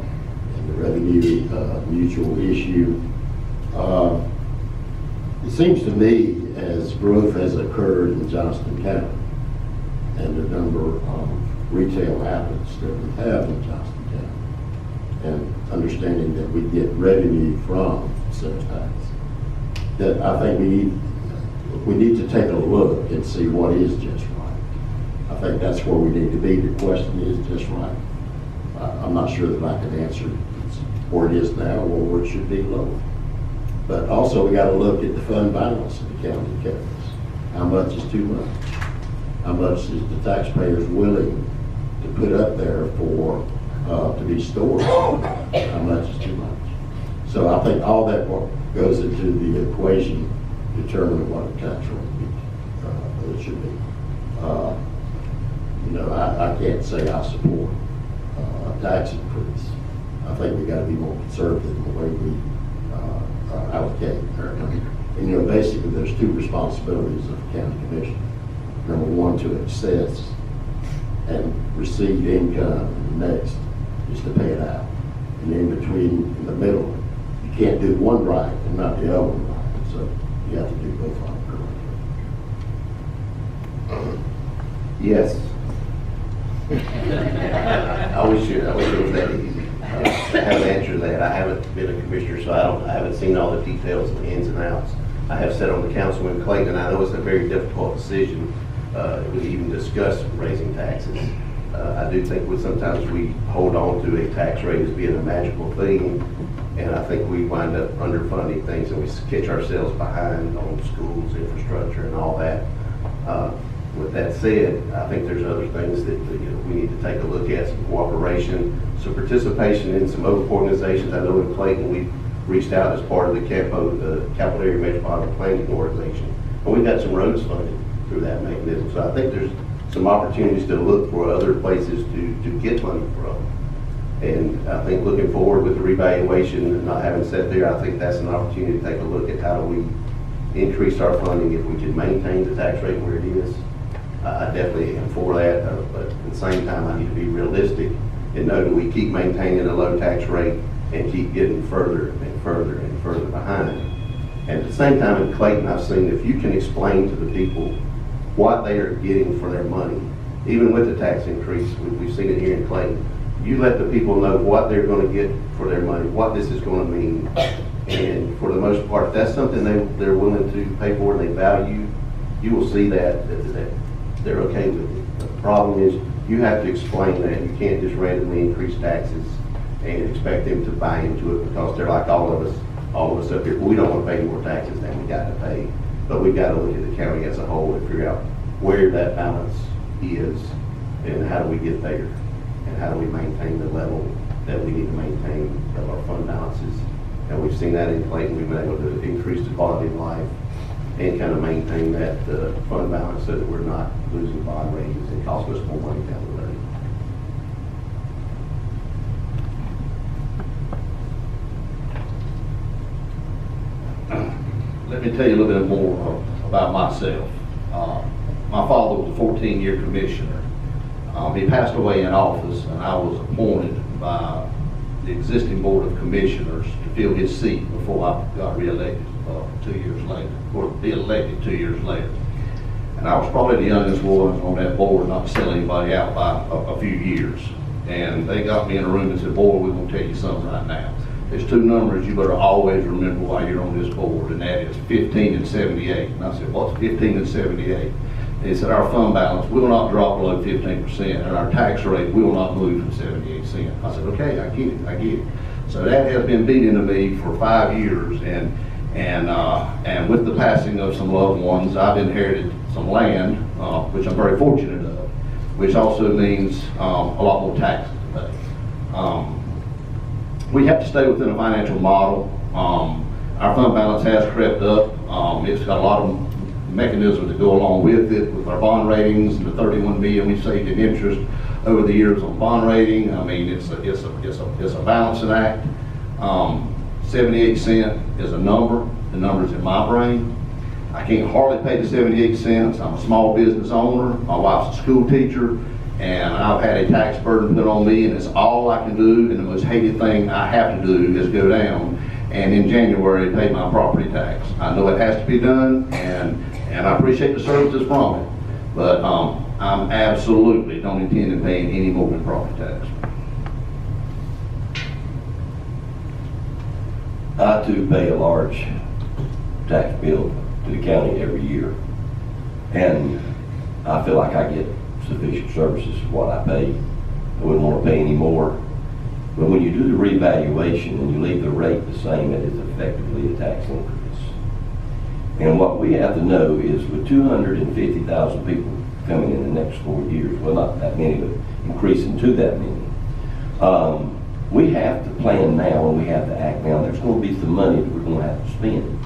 and the revenue mutual issue. It seems to me as growth has occurred in Johnston County and the number of retail outlets that we have in Johnston County, and understanding that we get revenue from sales tax, that I think we need to take a look and see what is just right. I think that's where we need to be. The question is just right. I'm not sure that I can answer where it is now or where it should be lower. But also we got to look at the fund balance of the county governments. How much is too much? How much is the taxpayers willing to put up there for to be stored? How much is too much? So I think all that goes into the equation determining what the tax rate should be. I can't say I support a tax increase. I think we got to be more conservative in the way we allocate our money. And basically there's two responsibilities of the county commission. Number one, to assess and receive income, and the next is to pay it out. And in between, in the middle, you can't do one right and not the other one right. So you have to do both of them correctly. Yes. I wish it was that easy. I haven't answered that. I haven't been a commissioner, so I haven't seen all the details and the ins and outs. I have sat on the council in Clayton, and I know it's a very difficult decision. We even discussed raising taxes. I do think sometimes we hold on to a tax rate as being a magical thing, and I think we wind up underfunding things, and we catch ourselves behind on schools, infrastructure, and all that. With that said, I think there's other things that we need to take a look at, some cooperation, some participation in some other organizations. I know in Clayton we've reached out as part of the Capital Area Metropolitan Planning Organization, and we've got some roads funded through that mechanism. So I think there's some opportunities to look for other places to get money from. And I think looking forward with the revaluation and not having sat there, I think that's an opportunity to take a look at how do we increase our funding if we can maintain the tax rate where it is. I definitely am for that, but at the same time, I need to be realistic and know that we keep maintaining a low tax rate and keep getting further and further and further behind. And at the same time in Clayton, I've seen if you can explain to the people what they are getting for their money, even with the tax increase, we've seen it here in Clayton, you let the people know what they're going to get for their money, what this is going to mean. And for the most part, if that's something they're willing to pay for and they value, you will see that they're okay with it. But the problem is you have to explain that. You can't just randomly increase taxes and expect them to buy into it because they're like all of us up here. We don't want to pay more taxes than we got to pay. But we've got to look at the county as a whole and figure out where that balance is and how do we get there and how do we maintain the level that we need to maintain of our fund balances. And we've seen that in Clayton. We've been able to increase the quality of life and kind of maintain that fund balance so that we're not losing bond ratings and costing us more money down the road. Let me tell you a little bit more about myself. My father was a 14-year commissioner. He passed away in office, and I was appointed by the existing Board of Commissioners to fill his seat before I got reelected 2 years later, or be elected 2 years later. And I was probably the youngest one on that board, not to sell anybody out by a few years. And they got me in a room and said, boy, we're going to tell you something right now. There's two numbers you better always remember while you're on this board, and that is 15 and 78. And I said, what's 15 and 78? And he said, our fund balance will not drop below 15%, and our tax rate will not move from 78 cents. I said, okay, I get it. So that has been beat into me for 5 years, and with the passing of some loved ones, I've inherited some land, which I'm very fortunate of, which also means a lot more taxes to pay. We have to stay within a financial model. Our fund balance has crept up. It's got a lot of mechanisms that go along with it, with our bond ratings and the $31 million we've saved in interest over the years on bond rating. I mean, it's a balancing act. 78 cents is a number. The number's in my brain. I can't hardly pay the 78 cents. I'm a small business owner. My wife's a school teacher, and I've had a tax burden put on me, and it's all I can do, and the most hated thing I have to do is go down and in January, pay my property tax. I know it has to be done, and I appreciate the services from it, but I'm absolutely don't intend on paying any more than property tax. I too pay a large tax bill to the county every year, and I feel like I get sufficient services for what I pay. I wouldn't want to pay any more. But when you do the revaluation and you leave the rate the same, it is effectively a tax increase. And what we have to know is with 250,000 people coming in the next 4 years, well, not that many, but increasing to that many, we have to plan now and we have to act now. There's going to be some money that we're going to have to spend.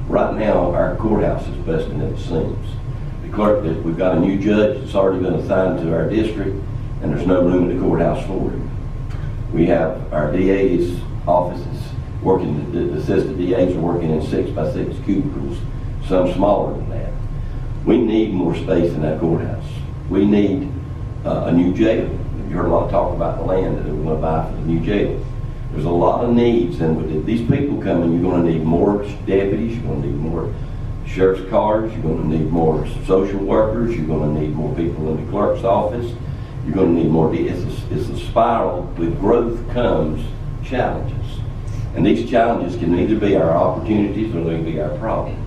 Right now, our courthouse is busting at the seams. The clerk, we've got a new judge that's already been assigned to our district, and there's no room in the courthouse for him. We have our DA's offices working, the assistant DAs are working in 6x6 cubicles, some smaller than that. We need more space in that courthouse. We need a new jail. You heard a lot of talk about the land that we're going to buy for the new jail. There's a lot of needs, and with these people coming, you're going to need more deputies, you're going to need more sheriff's cars, you're going to need more social workers, you're going to need more people in the clerk's office, you're going to need more. It's a spiral. With growth comes challenges, and these challenges can either be our opportunities or they can be our problems.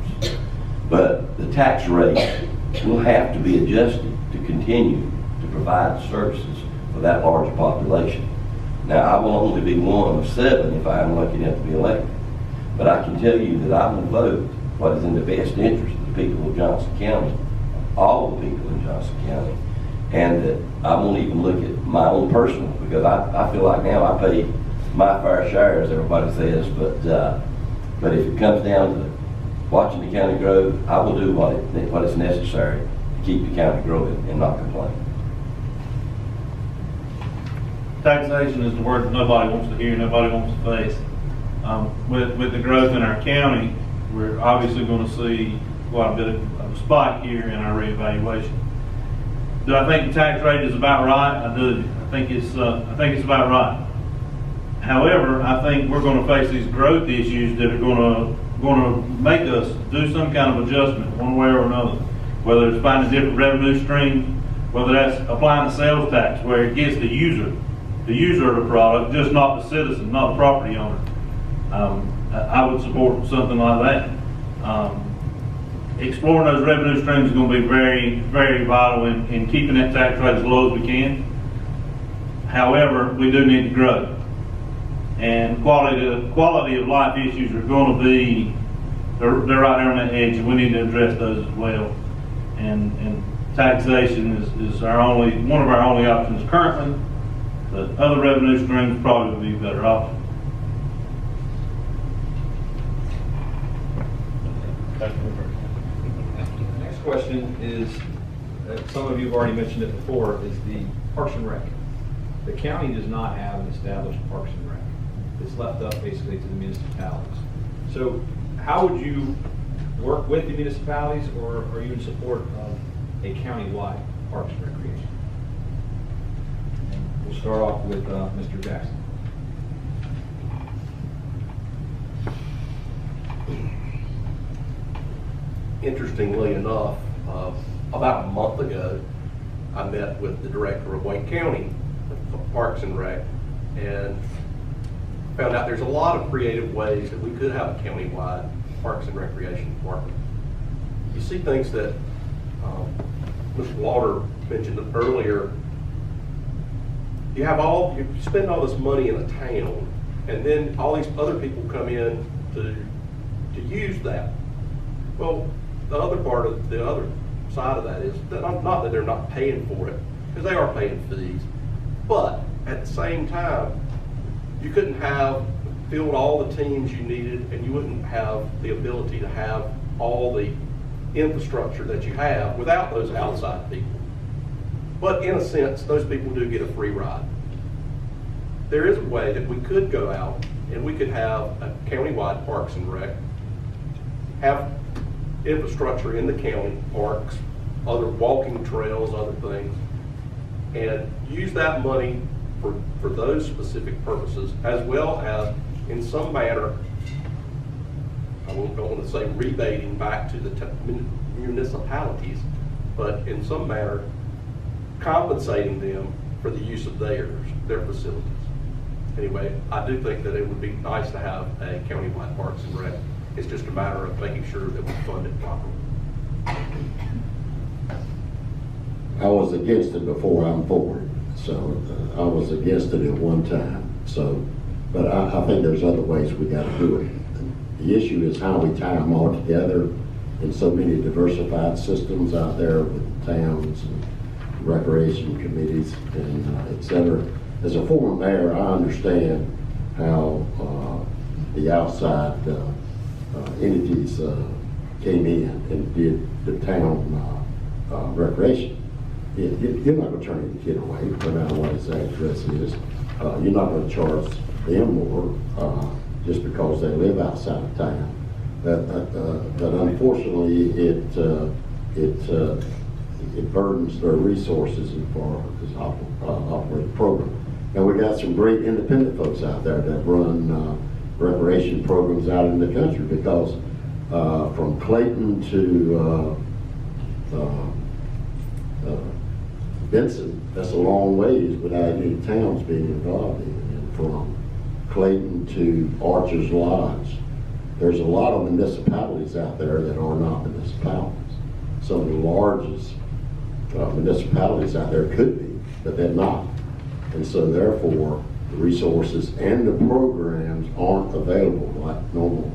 But the tax rate will have to be adjusted to continue to provide services for that large population. Now, I will only be one of 7 if I am lucky enough to be elected. But I can tell you that I will vote what is in the best interest of the people of Johnston County, all the people in Johnston County, and that I won't even look at my own personal, because I feel like now I pay my fair share, as everybody says, but if it comes down to watching the county grow, I will do what is necessary to keep the county growing and not complain. Taxation is the word that nobody wants to hear, nobody wants to face. With the growth in our county, we're obviously going to see quite a bit of a spike here in our reevaluation. Do I think the tax rate is about right? I do. I think it's about right. However, I think we're going to face these growth issues that are going to make us do some kind of adjustment one way or another. Whether it's finding different revenue streams, whether that's applying the sales tax where it gets the user of the product, just not the citizen, not the property owner. I would support something like that. Exploring those revenue streams is going to be very, very vital in keeping that tax rate as low as we can. However, we do need to grow. And quality of life issues are going to be, they're right there on that edge, and we need to address those as well. And taxation is one of our only options currently. The other revenue streams probably would be a better option. The next question is, some of you have already mentioned it before, is the Parks and Rec. The county does not have an established Parks and Rec. It's left up basically to the municipalities. So how would you work with the municipalities, or are you in support of a county-wide Parks and Recreation? And we'll start off with Mr. Jackson. Interestingly enough, about a month ago, I met with the director of Wayne County Parks and Rec, and found out there's a lot of creative ways that we could have a county-wide Parks and Recreation department. You see things that Mr. Lawter mentioned earlier. You spend all this money in a town, and then all these other people come in to use that. Well, the other side of that is that not that they're not paying for it, because they are paying fees, but at the same time, you couldn't have filled all the teams you needed, and you wouldn't have the ability to have all the infrastructure that you have without those outside people. But in a sense, those people do get a free ride. There is a way that we could go out and we could have a county-wide Parks and Rec, have infrastructure in the county, parks, other walking trails, other things, and use that money for those specific purposes, as well as in some manner I don't want to say rebating back to the municipalities, but in some manner compensating them for the use of their facilities. Anyway, I do think that it would be nice to have a countywide Parks and Rec. It's just a matter of making sure that we fund it properly. I was against it before, I'm for it. So I was against it at one time. So, but I think there's other ways we got to do it. The issue is how we tie them all together in so many diversified systems out there with towns and recreation committees and et cetera. As a former mayor, I understand how the outside entities came in and did the town recreation. You're not going to turn any kid away, no matter what his address is. You're not going to charge them more just because they live outside of town. But unfortunately, it burdens their resources as far as operate the program. And we got some great independent folks out there that run recreation programs out in the country, because from Clayton to Benson, that's a long ways without any towns being involved in it. And from Clayton to Archer's Lodge, there's a lot of municipalities out there that are not municipalities. Some of the largest municipalities out there could be, but they're not. And so therefore, the resources and the programs aren't available like normal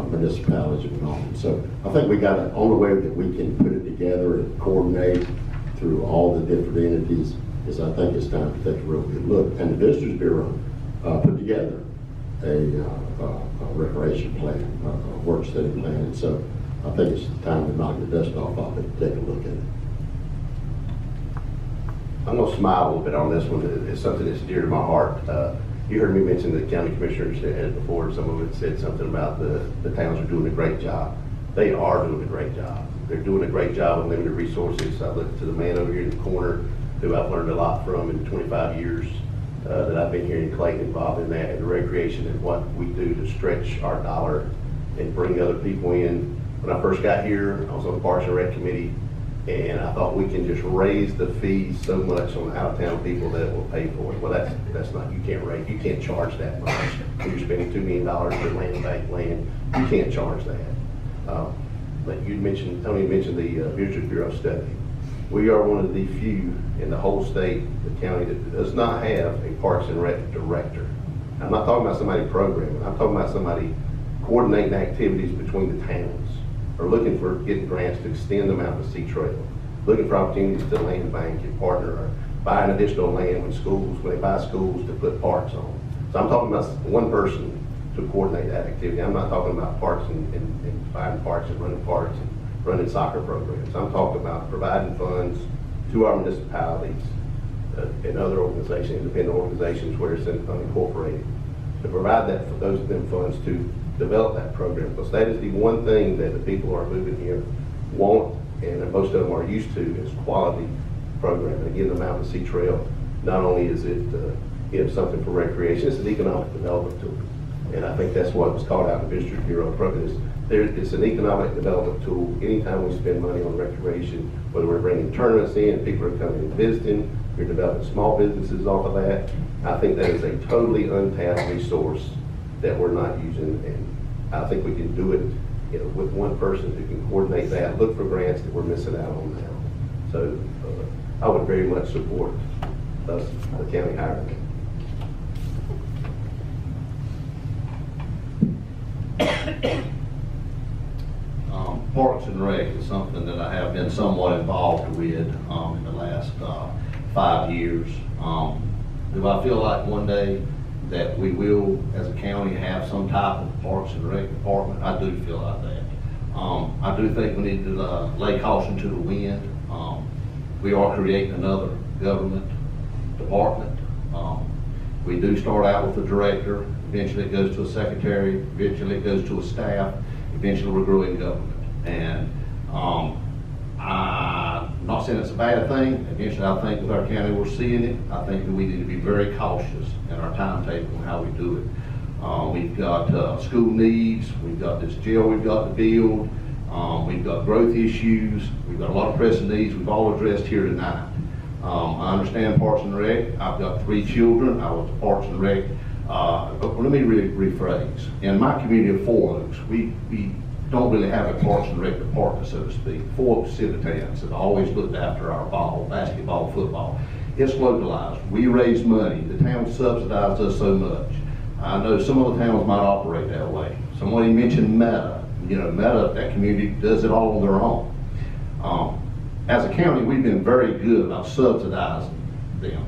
municipalities would normally. So I think we got the only way that we can put it together and coordinate through all the different entities is I think it's time to take a real good look. And the Visitors Bureau put together a recreation plan, a work study plan. And so I think it's time to knock the dust off of it and take a look at it. I'm going to smile a little bit on this one. It's something that's dear to my heart. You heard me mention the county commissioners before. Some of it said something about the towns are doing a great job. They are doing a great job. They're doing a great job with limited resources. I look to the man over here in the corner who I've learned a lot from in 25 years that I've been here in Clayton, involved in that, and the recreation and what we do to stretch our dollar and bring other people in. When I first got here, I was on the Parks and Rec committee, and I thought we can just raise the fees so much on out-of-town people that it will pay for it. Well, that's not, you can't charge that much. You're spending $2 million for land bank land. You can't charge that. But Tony mentioned the Visitors Bureau study. We are one of the few in the whole state, the county, that does not have a Parks and Rec director. I'm not talking about somebody programming. I'm talking about somebody coordinating activities between the towns, or looking for getting grants to extend the Mountain Sea Trail, looking for opportunities to land bank and partner, or buying additional land when they buy schools to put parks on. So I'm talking about one person to coordinate that activity. I'm not talking about parks and buying parks and running soccer programs. I'm talking about providing funds to our municipalities and other organizations, independent organizations where it's unincorporated, to provide that for those of them funds to develop that program, because that is the one thing that the people who are moving here want, and most of them are used to, is quality programming. Again, the Mountain Sea Trail, not only is it something for recreation, it's an economic development tool. And I think that's what was called out in the Visitors Bureau program. It's an economic development tool. Anytime we spend money on recreation, whether we're bringing tournaments in, people are coming and visiting, we're developing small businesses off of that. I think that is a totally untapped resource that we're not using, and I think we can do it, with one person who can coordinate that, look for grants that we're missing out on now. So I would very much support us, the county, hiring me. Parks and Rec is something that I have been somewhat involved with in the last 5 years. Do I feel like one day that we will, as a county, have some type of Parks and Rec department? I do feel like that. I do think we need to lay caution to the wind. We are creating another government department. We do start out with a director, eventually it goes to a secretary, eventually it goes to a staff, eventually we're growing government. And I'm not saying it's a bad thing. Eventually, I think with our county, we're seeing it. I think that we need to be very cautious in our timetable and how we do it. We've got school needs, we've got this jail we've got to build, we've got growth issues, we've got a lot of pressing needs we've all addressed here tonight. I understand Parks and Rec. I've got 3 children. I was Parks and Rec. Let me rephrase. In my community of 4 Oaks, we don't really have a Parks and Rec department, so to speak. 4 Oaks citizens have always looked after our ball, basketball, football. It's localized. We raise money. The town subsidizes us so much. I know some other towns might operate that way. Somebody mentioned Meta. You know, Meta, that community does it all on their own. As a county, we've been very good about subsidizing them.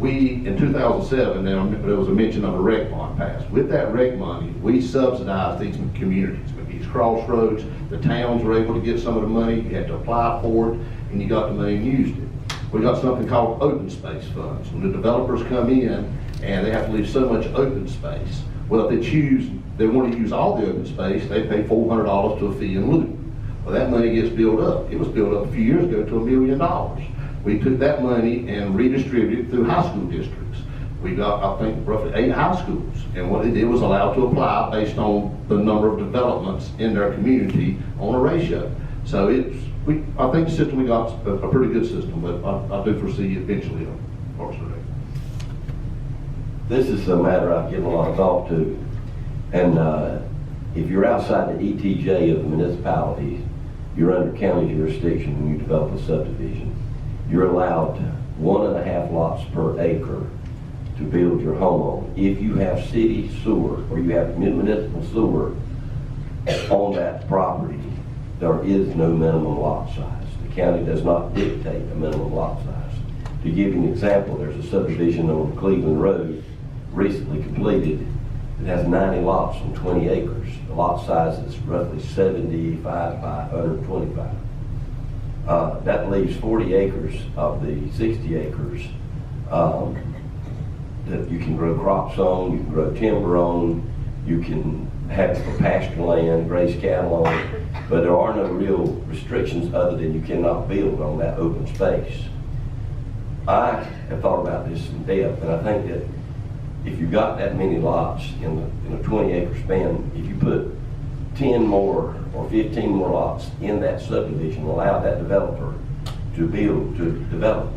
In 2007, there was a mention of a rec bond passed. With that rec money, we subsidized these communities. McGee's Crossroads, the towns were able to get some of the money. You had to apply for it, and you got the money and used it. We got something called open space funds. When the developers come in and they have to leave so much open space, well, if they want to use all the open space, they pay $400 to a fee in lieu. Well, that money gets built up. It was built up a few years ago to $1 million. We took that money and redistributed it through high school districts. We got, I think, roughly 8 high schools. And what they did was allow to apply based on the number of developments in their community on a ratio. So I think the system we got a pretty good system, but I do foresee eventually a Parks and Rec. This is a matter I've given a lot of thought to. And if you're outside the ETJ of the municipality, you're under county jurisdiction when you develop a subdivision. You're allowed 1.5 lots per acre to build your home on. If you have city sewer or you have municipal sewer on that property, there is no minimum lot size. The county does not dictate a minimum lot size. To give you an example, there's a subdivision on Cleveland Road recently completed. It has 90 lots on 20 acres. The lot size is roughly 75 by 125. That leaves 40 acres of the 60 acres that you can grow crops on, you can grow timber on, you can have it for pasture land, graze cattle on, but there are no real restrictions other than you cannot build on that open space. I have thought about this in depth, and I think that if you got that many lots in a 20-acre span, if you put 10 more or 15 more lots in that subdivision, allow that developer to develop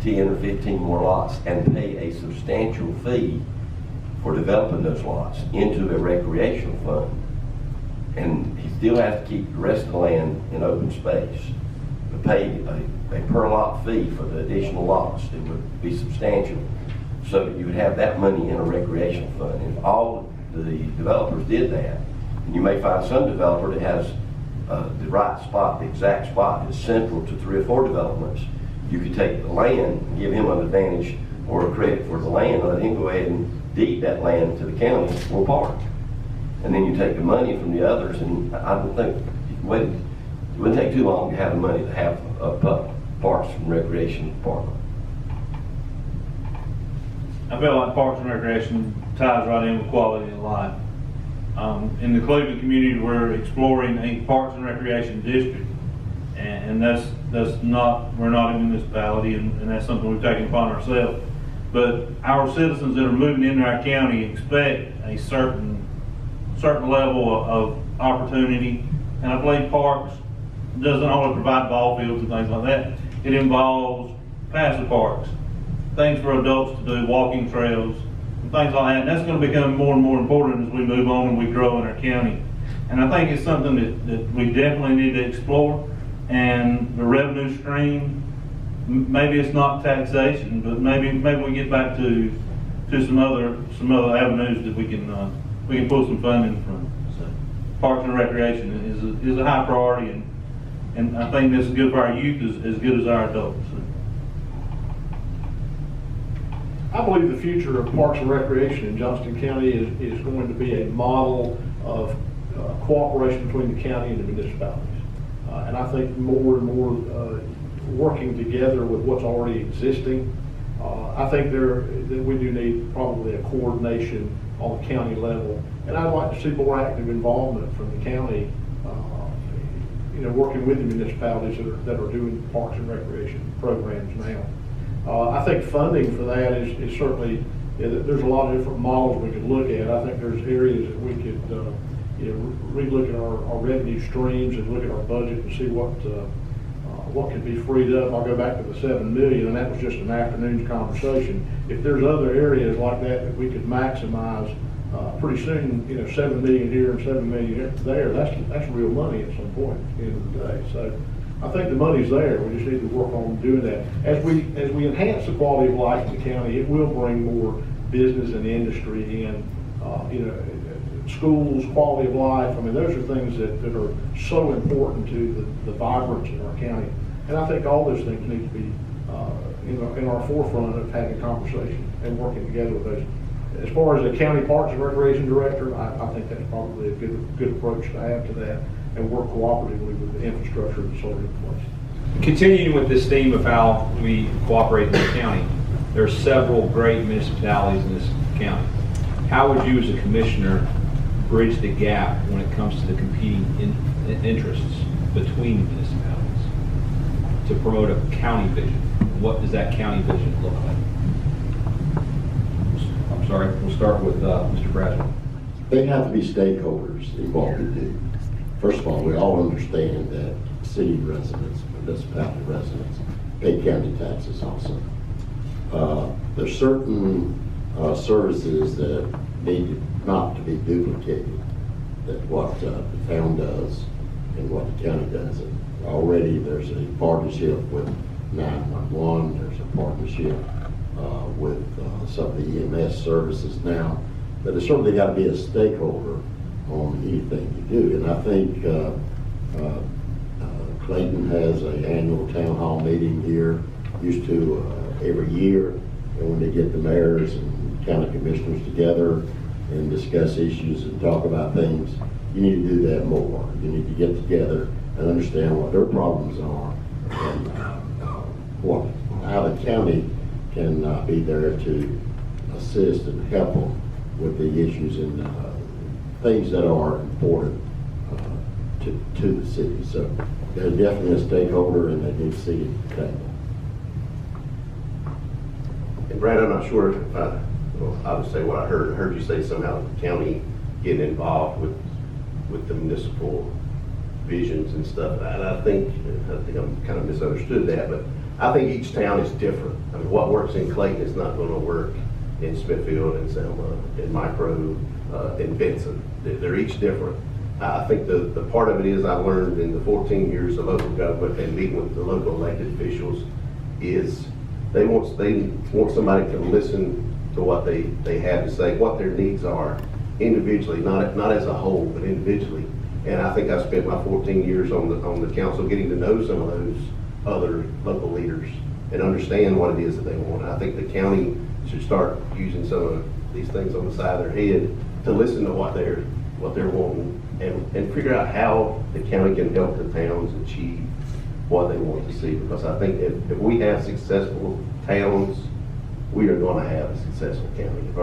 10 or 15 more lots and pay a substantial fee for developing those lots into a recreational fund. And he still has to keep the rest of the land in open space, but pay a per lot fee for the additional lots. It would be substantial. So you would have that money in a recreational fund. And if all the developers did that, and you may find some developer that has the right spot, the exact spot is central to 3 or 4 developments, you could take the land and give him an advantage or a credit for the land, and let him go ahead and deed that land to the county for a park. And then you take the money from the others, and I don't think, it wouldn't take too long to have the money to have a Parks and Recreation Department. I feel like Parks and Recreation ties right in with quality of life. In the Cleveland community, we're exploring a Parks and Recreation district, and we're not a municipality, and that's something we've taken upon ourselves. But our citizens that are moving into our county expect a certain level of opportunity, and I believe Parks doesn't only provide ball fields and things like that. It involves passive parks, things for adults to do, walking trails, and things like that. And that's going to become more and more important as we move on and we grow in our county. And I think it's something that we definitely need to explore. And the revenue stream, maybe it's not taxation, but maybe we get back to some other avenues that we can pull some funding from. So, Parks and Recreation is a high priority, and I think this is good for our youth as good as our adults. So. I believe the future of Parks and Recreation in Johnston County is going to be a model of cooperation between the county and the municipalities. And I think more and more working together with what's already existing. I think that we do need probably a coordination on the county level. And I'd like to see more active involvement from the county, working with the municipalities that are doing Parks and Recreation programs now. I think funding for that is certainly there's a lot of different models we could look at. I think there's areas that we could, relook at our revenue streams and look at our budget and see what could be freed up. I'll go back to the 7 million, and that was just an afternoon's conversation. If there's other areas like that we could maximize, pretty soon, 7 million here and 7 million there, that's real money at some point at the end of the day. So I think the money's there. We just need to work on doing that. As we enhance the quality of life in the county, it will bring more business and industry in, schools, quality of life. I mean, those are things that are so important to the vibrance in our county. And I think all those things need to be in our forefront of having conversation and working together with those. As far as the county parks and recreation director, I think that's probably a good approach to have to that, and work cooperatively with the infrastructure that's already in place. Continuing with this theme of how we cooperate in the county, there are several great municipalities in this county. How would you as a commissioner bridge the gap when it comes to the competing interests between municipalities to promote a county vision? What does that county vision look like? I'm sorry, we'll start with Mr. Braswell. They have to be stakeholders in what we do. First of all, we all understand that city residents, municipality residents, pay county taxes also. There's certain services that need not to be duplicated, that what the town does and what the county does. And already there's a partnership with 911, there's a partnership with some of the EMS services now, but it's certainly got to be a stakeholder on anything you do. And I think Clayton has an annual town hall meeting here, used to every year, and when they get the mayors and county commissioners together and discuss issues and talk about things, you need to do that more. You need to get together and understand what their problems are and how the county can be there to assist and help them with the issues and things that are important to the city. So they're definitely a stakeholder, and they need to see it at the table. And Brad, I'm not sure if I would say what I heard. I heard you say somehow the county getting involved with the municipal visions and stuff. And I think I'm kind of misunderstood that, but I think each town is different. I mean, what works in Clayton is not going to work in Smithfield and Selma, in Micro, in Benson. They're each different. I think the part of it is I learned in the 14 years of local government and meeting with the local elected officials is they want somebody to listen to what they have to say, what their needs are individually, not as a whole, but individually. And I think I spent my 14 years on the council getting to know some of those other local leaders and understand what it is that they want. And I think the county should start using some of these things on the side of their head to listen to what they're wanting and figure out how the county can help the towns achieve what they want to see. Because I think if we have successful towns, we are going to have a successful county. If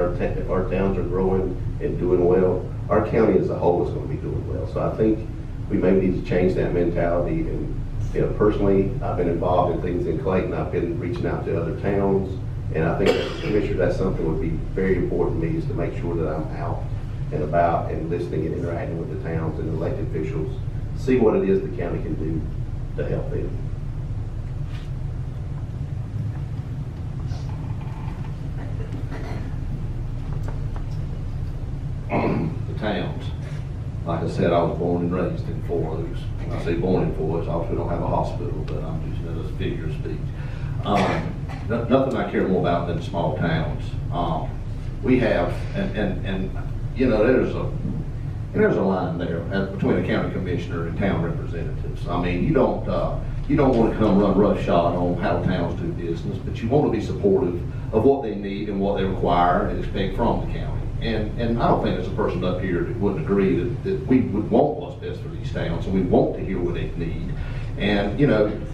our towns are growing and doing well, our county as a whole is going to be doing well. So I think we may need to change that mentality. And personally, I've been involved in things in Clayton. I've been reaching out to other towns, and I think as a commissioner, that's something that would be very important to me, is to make sure that I'm out and about and listening and interacting with the towns and elected officials, see what it is the county can do to help them. The towns. Like I said, I was born and raised in Four Oaks. When I say born in Four Oaks, obviously we don't have a hospital, but I'm using it as a figure of speech. Nothing I care more about than small towns. We have, there's a line there between a county commissioner and town representatives. I mean, you don't want to come run roughshod on how towns do business, but you want to be supportive of what they need and what they require and expect from the county. And I don't think there's a person up here that wouldn't agree that we would want what's best for these towns, and we want to hear what they need. And,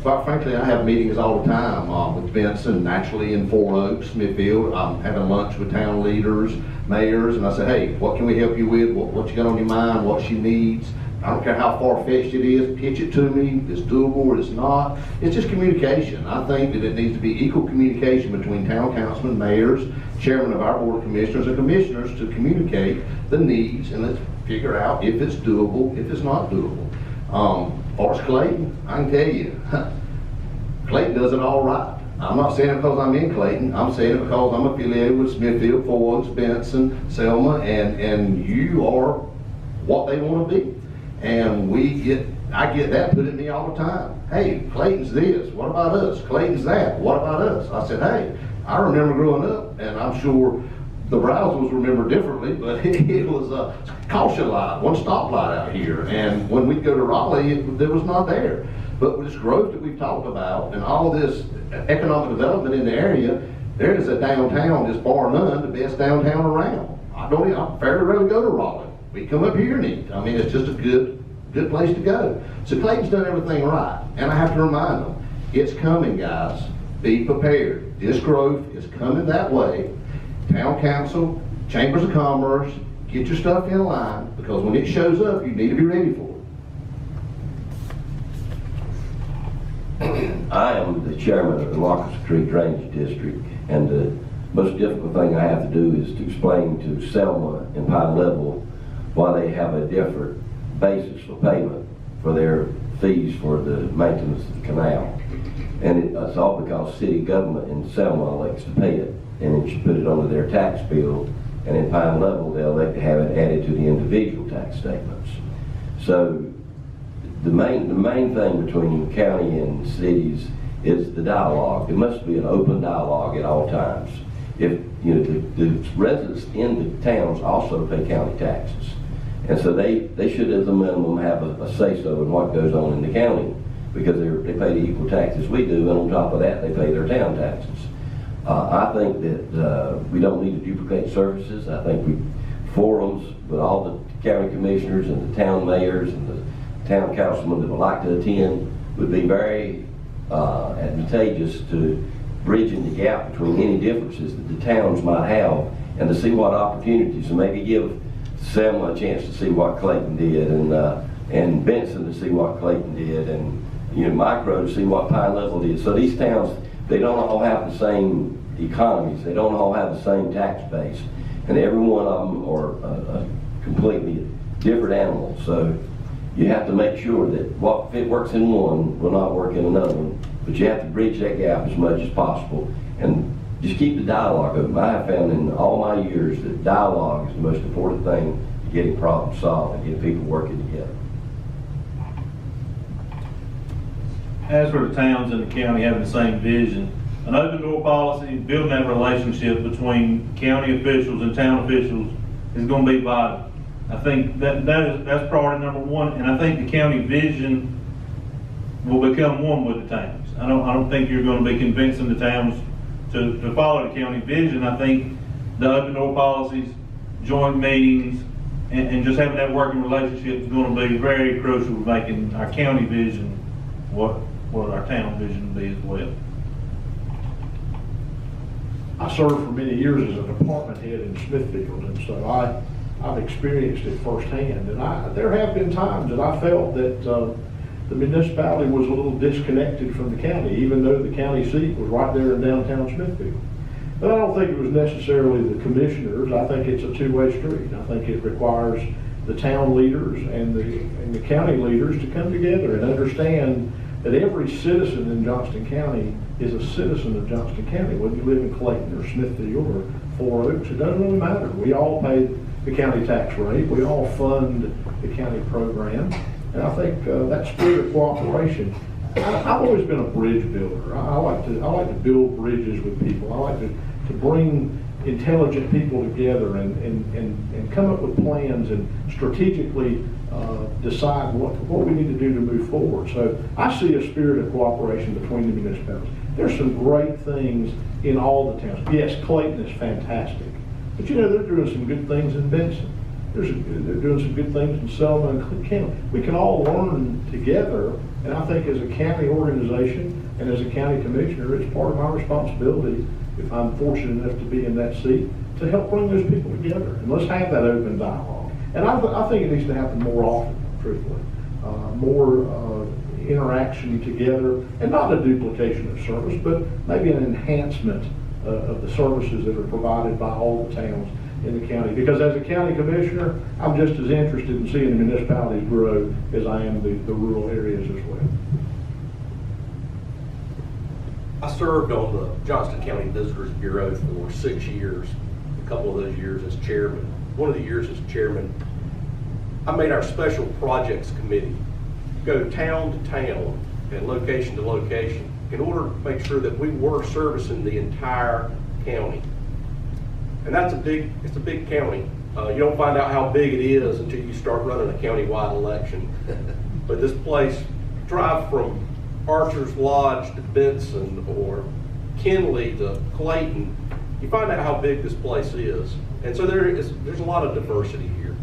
quite frankly, I have meetings all the time with Benson, naturally in Four Oaks, Smithfield. I'm having lunch with town leaders, mayors, and I say, hey, what can we help you with? What you got on your mind? What she needs? I don't care how far-fetched it is, pitch it to me, it's doable or it's not. It's just communication. I think that it needs to be equal communication between town councilmen, mayors, chairman of our board of commissioners, and commissioners to communicate the needs, and let's figure out if it's doable, if it's not doable. As far as Clayton, I can tell you, Clayton does it all right. I'm not saying it because I'm in Clayton. I'm saying it because I'm affiliated with Smithfield, Forbes, Benson, Selma, and you are what they want to be. And I get that put at me all the time. Hey, Clayton's this. What about us? Clayton's that. What about us? I said, hey, I remember growing up, and I'm sure the Braswells remember differently, but it was a caution light, one stoplight out here. And when we go to Raleigh, it was not there. But with this growth that we've talked about and all this economic development in the area, there is a downtown, just bar none, the best downtown around. I fairly rarely go to Raleigh. We come up here and eat. I mean, it's just a good place to go. So Clayton's done everything right. And I have to remind them, it's coming, guys. Be prepared. This growth is coming that way. Town council, chambers of commerce, get your stuff in line, because when it shows up, you need to be ready for it. I am the chairman of the Locust Creek Drainage District, and the most difficult thing I have to do is to explain to Selma and Pine Level why they have a different basis for payment for their fees for the maintenance of the canal. And it's all because city government in Selma elects to pay it, and it should put it on their tax bill, and in Pine Level they'll elect to have it added to the individual tax statements. So the main thing between county and cities is the dialogue. There must be an open dialogue at all times. If the residents in the towns also pay county taxes, and so they should, as a minimum, have a say-so in what goes on in the county, because they pay the equal taxes we do, and on top of that, they pay their town taxes. I think that we don't need to duplicate services. I think forums with all the county commissioners and the town mayors and the town councilmen that would like to attend would be very advantageous to bridging the gap between any differences that the towns might have, and to see what opportunities, and maybe give Selma a chance to see what Clayton did, and Benson to see what Clayton did, and Micro to see what Pine Level did. So these towns, they don't all have the same economies, they don't all have the same tax base, and every one of them are completely different animals. So you have to make sure that what works in one will not work in another one, but you have to bridge that gap as much as possible, and just keep the dialogue open. I have found in all my years that dialogue is the most important thing to getting problems solved and getting people working together. As for the towns and the county having the same vision, an open door policy, building that relationship between county officials and town officials is going to be vital. I think that's priority number one, and I think the county vision will become one with the towns. I don't think you're going to be convincing the towns to follow the county vision. I think the open door policies, joint meetings, and just having that working relationship is going to be very crucial to making our county vision what our town vision will be as well. I served for many years as a department head in Smithfield, and so I've experienced it firsthand. And there have been times that I felt that the municipality was a little disconnected from the county, even though the county seat was right there in downtown Smithfield. But I don't think it was necessarily the commissioners. I think it's a two-way street. I think it requires the town leaders and the county leaders to come together and understand that every citizen in Johnston County is a citizen of Johnston County, whether you live in Clayton or Smithfield or Four Oaks. It doesn't really matter. We all pay the county tax rate. We all fund the county program. And I think that spirit of cooperation, I've always been a bridge builder. I like to build bridges with people. I like to bring intelligent people together and come up with plans and strategically decide what we need to do to move forward. So I see a spirit of cooperation between the municipalities. There's some great things in all the towns. Yes, Clayton is fantastic, but they're doing some good things in Benson. They're doing some good things in Selma and Cook County. We can all learn together, and I think as a county organization and as a county commissioner, it's part of my responsibility, if I'm fortunate enough to be in that seat, to help bring those people together. And let's have that open dialogue. And I think it needs to happen more often. truthfully. More interaction together, and not a duplication of service, but maybe an enhancement of the services that are provided by all the towns in the county. Because as a county commissioner, I'm just as interested in seeing the municipalities grow as I am the rural areas as well. I served on the Johnston County Visitors Bureau for 6 years, a couple of those years as chairman. One of the years as chairman, I made our special projects committee go town to town and location to location in order to make sure that we were servicing the entire county. And it's a big county. You don't find out how big it is until you start running a county-wide election. But this place, drive from Archer's Lodge to Benson or Kinley to Clayton, you find out how big this place is. And so there's a lot of diversity here.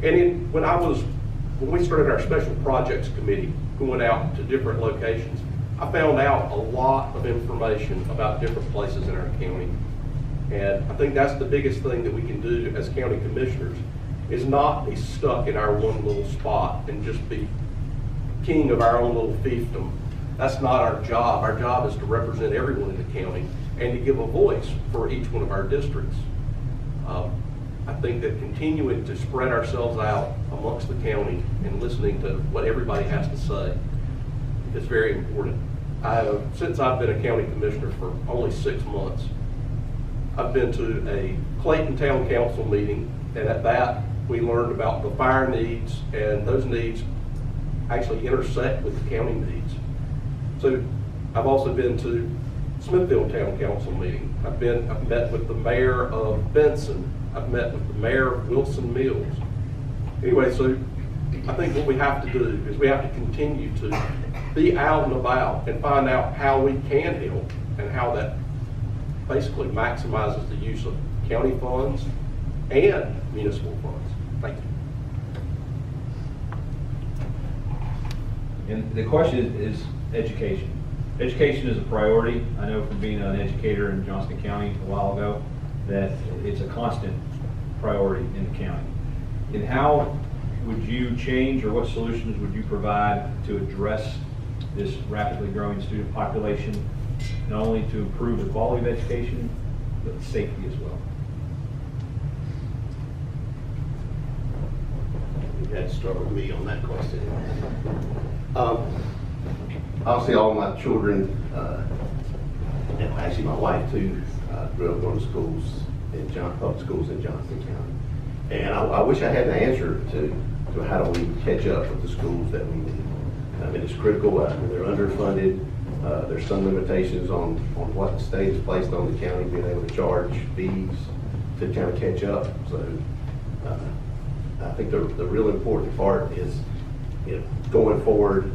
And when we started our special projects committee, going out to different locations, I found out a lot of information about different places in our county. And I think that's the biggest thing that we can do as county commissioners, is not be stuck in our one little spot and just be king of our own little fiefdom. That's not our job. Our job is to represent everyone in the county and to give a voice for each one of our districts. I think that continuing to spread ourselves out amongst the county and listening to what everybody has to say is very important. Since I've been a county commissioner for only 6 months, I've been to a Clayton Town Council meeting, and at that we learned about the fire needs, and those needs actually intersect with the county needs. So I've also been to Smithfield Town Council meeting. I've met with the mayor of Benson. I've met with the mayor of Wilson Mills. Anyway, so I think what we have to do is we have to continue to be out and about and find out how we can help and how that basically maximizes the use of county funds and municipal funds. Thank you. And the question is education. Education is a priority. I know from being an educator in Johnston County a while ago that it's a constant priority in the county. And how would you change, or what solutions would you provide to address this rapidly growing student population, not only to improve the quality of education, but safety as well? You had to start with me on that question. Obviously, all my children, and actually my wife too, grew up going to schools public schools in Johnston County. And I wish I had the answer to how do we catch up with the schools that we need. I mean, it's critical. They're underfunded. There's some limitations on what the state has placed on the county being able to charge fees to kind of catch up. So I think the real important part is, going forward,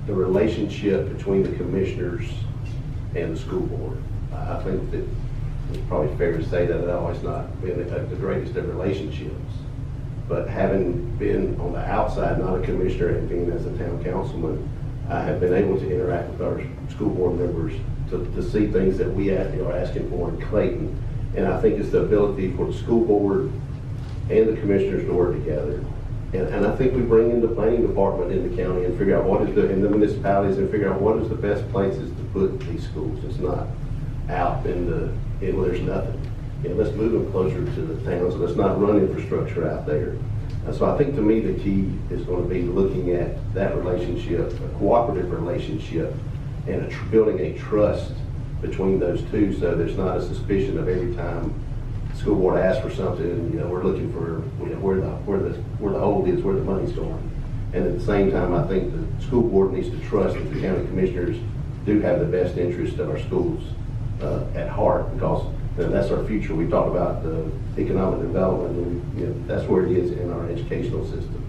the relationship between the commissioners and the school board. I think that it's probably fair to say that it's always not been the greatest of relationships. But having been on the outside, not a commissioner, and being as a town councilman, I have been able to interact with our school board members to see things that we are asking for in Clayton. And I think it's the ability for the school board and the commissioners to work together. And I think we bring in the planning department in the county and figure out in the municipalities, and figure out what is the best places to put these schools. It's not out where there's nothing. Let's move them closer to the towns, and let's not run infrastructure out there. So I think, to me, the key is going to be looking at that relationship, a cooperative relationship, and building a trust between those two, so there's not a suspicion of every time the school board asks for something, we're looking for where the hold is, where the money's going. And at the same time, I think the school board needs to trust that the county commissioners do have the best interest of our schools at heart, because that's our future. We talk about the economic development, and that's where it is in our educational system.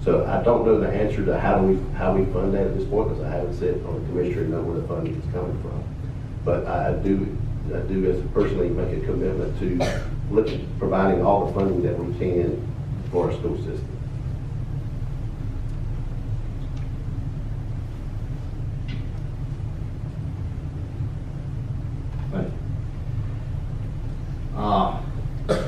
So I don't know the answer to how we fund that at this point, because I haven't said on the commissioner know where the funding is coming from. But I do as personally make a commitment to providing all the funding that we can for our school system.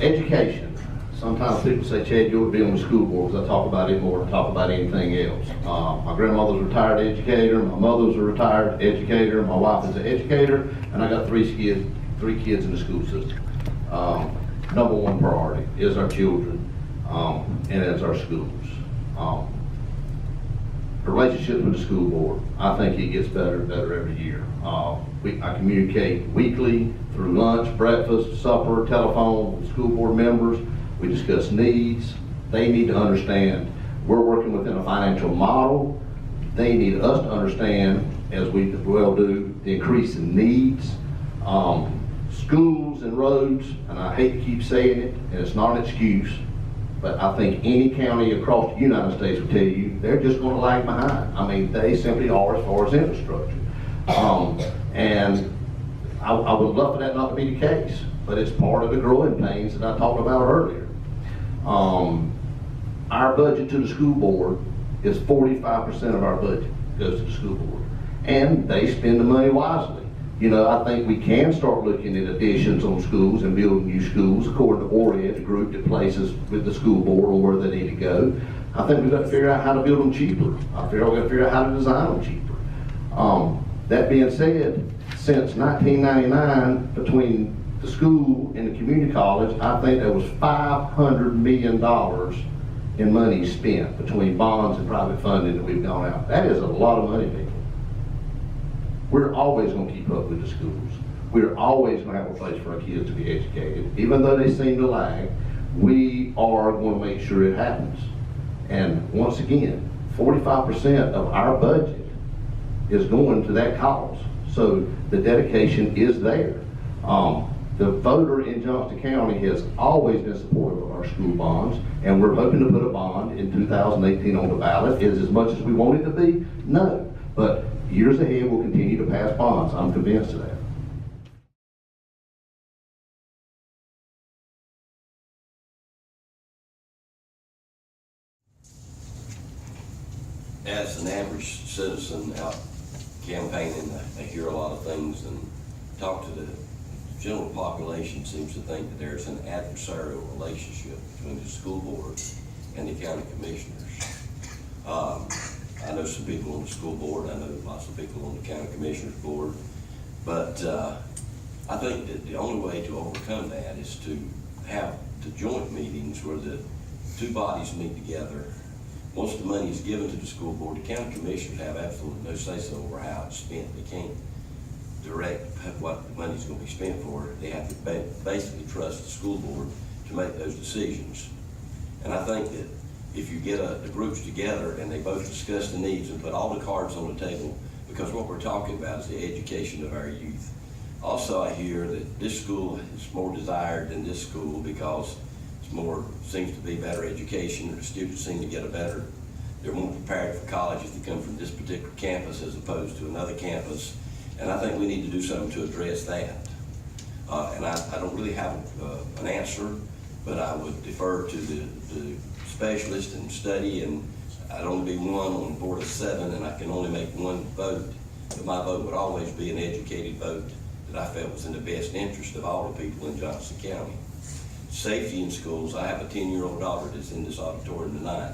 Education. Sometimes people say, Chad, you ought to be on the school board, because I talk about it more than I talk about anything else. My grandmother's a retired educator, my mother's a retired educator, my wife is an educator, and I got three kids in the school system. Number one priority is our children, and it's our schools. The relationship with the school board, I think it gets better and better every year. I communicate weekly through lunch, breakfast, supper, telephone with school board members. We discuss needs. They need to understand we're working within a financial model. They need us to understand, as we well do, the increase in needs. Schools and roads, and I hate to keep saying it, and it's not an excuse, but I think any county across the United States will tell you, they're just going to lag behind. I mean, they simply are as far as infrastructure. And I would love for that not to be the case, but it's part of the growing pains that I talked about earlier. Our budget to the school board is 45% of our budget goes to the school board. And they spend the money wisely. You know, I think we can start looking at additions on schools and building new schools according to ORED, the group that places with the school board on where they need to go. I think we've got to figure out how to build them cheaper. I feel we've got to figure out how to design them cheaper. That being said, since 1999, between the school and the community college, I think there was $500 million in money spent between bonds and private funding that we've gone out. That is a lot of money, people. We're always going to keep up with the schools. We're always going to have a place for our kids to be educated. Even though they seem to lag, we are going to make sure it happens. And once again, 45% of our budget is going to that cause. So the dedication is there. The voter in Johnston County has always been supportive of our school bonds, and we're hoping to put a bond in 2018 on the ballot. Is as much as we want it to be? No. But years ahead, we'll continue to pass bonds. I'm convinced of that. As an average citizen out campaigning, I hear a lot of things and talk to the general population seems to think that there's an adversarial relationship between the school board and the county commissioners. I know some people on the school board, I know lots of people on the county commissioners board, but I think that the only way to overcome that is to have the joint meetings where the two bodies meet together. Once the money is given to the school board, the county commissioners have absolutely no say-so over how it's spent. They can't direct what the money's going to be spent for. They have to basically trust the school board to make those decisions. And I think that if you get the groups together and they both discuss the needs and put all the cards on the table, because what we're talking about is the education of our youth. Also, I hear that this school is more desired than this school because seems to be better education, or the students seem to get they're more prepared for college if they come from this particular campus as opposed to another campus. And I think we need to do something to address that. And I don't really have an answer, but I would defer to the specialist and study, and I'd only be one on the board of 7, and I can only make one vote, but my vote would always be an educated vote that I felt was in the best interest of all the people in Johnston County. Safety in schools, I have a 10-year-old daughter that's in this auditorium tonight,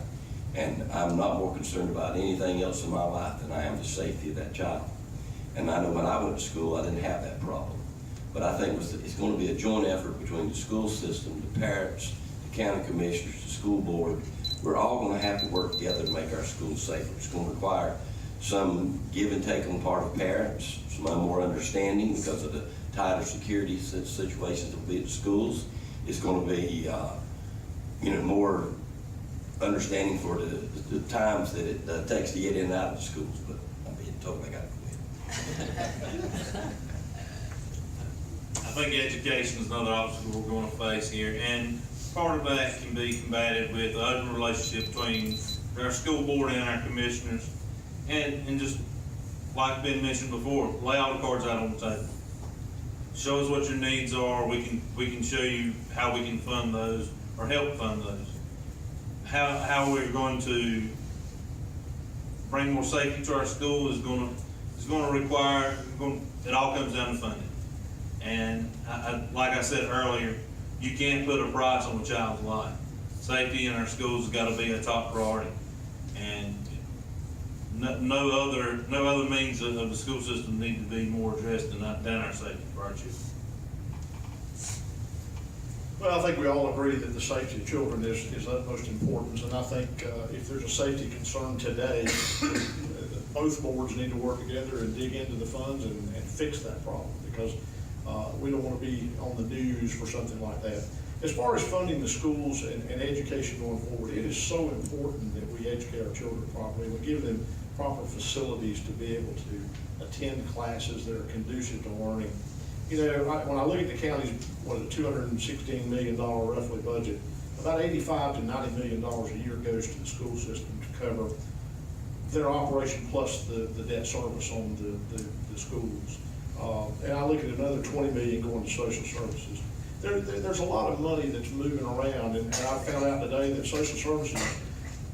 and I'm not more concerned about anything else in my life than I am the safety of that child. And I know when I went to school, I didn't have that problem. But I think it's going to be a joint effort between the school system, the parents, the county commissioners, the school board. We're all going to have to work together to make our schools safer. It's going to require some give and take on the part of parents, some more understanding because of the tighter security situations that will be at the schools. It's going to be, more understanding for the times that it takes to get in and out of the schools. But I'm being told I got to quit. I think education is another obstacle we're going to face here, and part of that can be combated with the open relationship between our school board and our commissioners, and just like been mentioned before, lay all the cards out on the table. Show us what your needs are. We can show you how we can fund those or help fund those. How we're going to bring more safety to our school is going to require. It all comes down to funding. And like I said earlier, you can't put a price on a child's life. Safety in our schools has got to be a top priority, and no other means of the school system need to be more addressed than our safety for our children. Well, I think we all agree that the safety of children is utmost importance, and I think if there's a safety concern today, both boards need to work together and dig into the funds and fix that problem, because we don't want to be on the news for something like that. As far as funding the schools and education going forward, it is so important that we educate our children properly. We give them proper facilities to be able to attend classes that are conducive to learning. You know, when I look at the county's, $216 million roughly budget, about $85 to $90 million a year goes to the school system to cover their operation plus the debt service on the schools. And I look at another $20 million going to social services. There's a lot of money that's moving around, and I found out today that social services,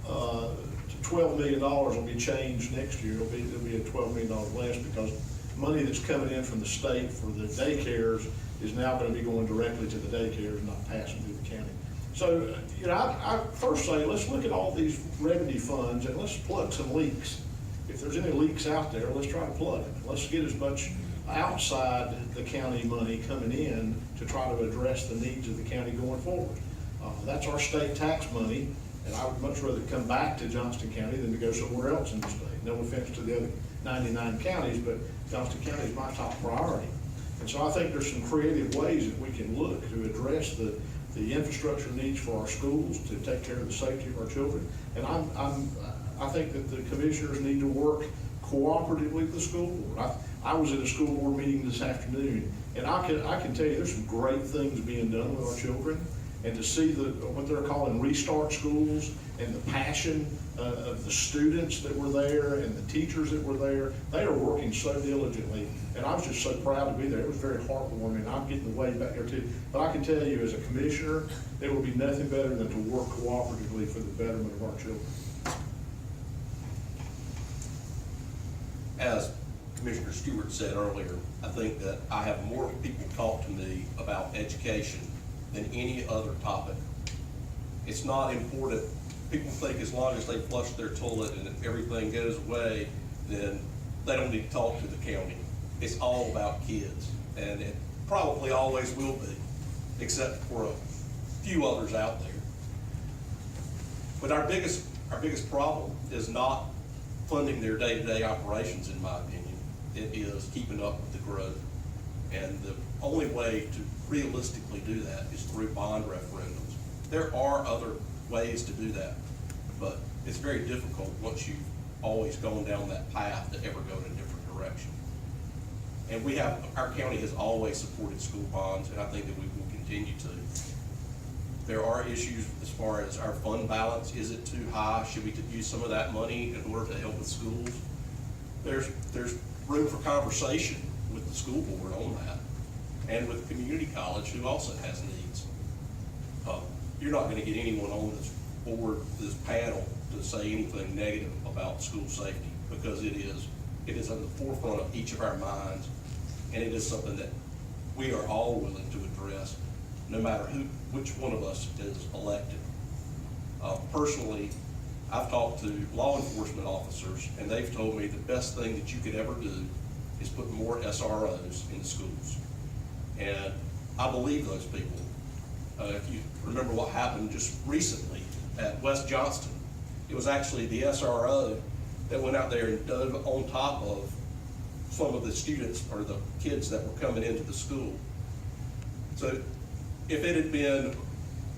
$12 million will be changed next year. It'll be at $12 million less, because money that's coming in from the state for the daycares is now going to be going directly to the daycares, not passing through the county. So, you know, I first say, let's look at all these revenue funds and let's plug some leaks. If there's any leaks out there, let's try to plug them. Let's get as much outside the county money coming in to try to address the needs of the county going forward. That's our state tax money, and I would much rather come back to Johnston County than to go somewhere else in the state. No offense to the other 99 counties, but Johnston County is my top priority. And so I think there's some creative ways that we can look to address the infrastructure needs for our schools, to take care of the safety of our children. And I think that the commissioners need to work cooperatively with the school board. I was at a school board meeting this afternoon, and I can tell you there's some great things being done with our children. And to see what they're calling restart schools and the passion of the students that were there and the teachers that were there, they are working so diligently. And I was just so proud to be there. It was very heartwarming. I'm getting the way back there too. But I can tell you, as a commissioner, there would be nothing better than to work cooperatively for the betterment of our children. As Commissioner Stewart said earlier, I think that I have more people talk to me about education than any other topic. It's not important. People think as long as they flush their toilet and everything goes away, then they don't need to talk to the county. It's all about kids, and it probably always will be, except for a few others out there. But our biggest problem is not funding their day-to-day operations, in my opinion. It is keeping up with the growth. And the only way to realistically do that is through bond referendums. There are other ways to do that, but it's very difficult once you've always gone down that path to ever go in a different direction. And our county has always supported school bonds, and I think that we will continue to. There are issues as far as our fund balance. Is it too high? Should we use some of that money in order to help with schools? There's room for conversation with the school board on that, and with community college, who also has needs. You're not going to get anyone on this board, this panel, to say anything negative about school safety, because it is on the forefront of each of our minds, and it is something that we are all willing to address, no matter which one of us is elected. Personally, I've talked to law enforcement officers, and they've told me the best thing that you could ever do is put more SROs in the schools. And I believe those people. If you remember what happened just recently at West Johnston, it was actually the SRO that went out there and dove on top of some of the students or the kids that were coming into the school. So if it had been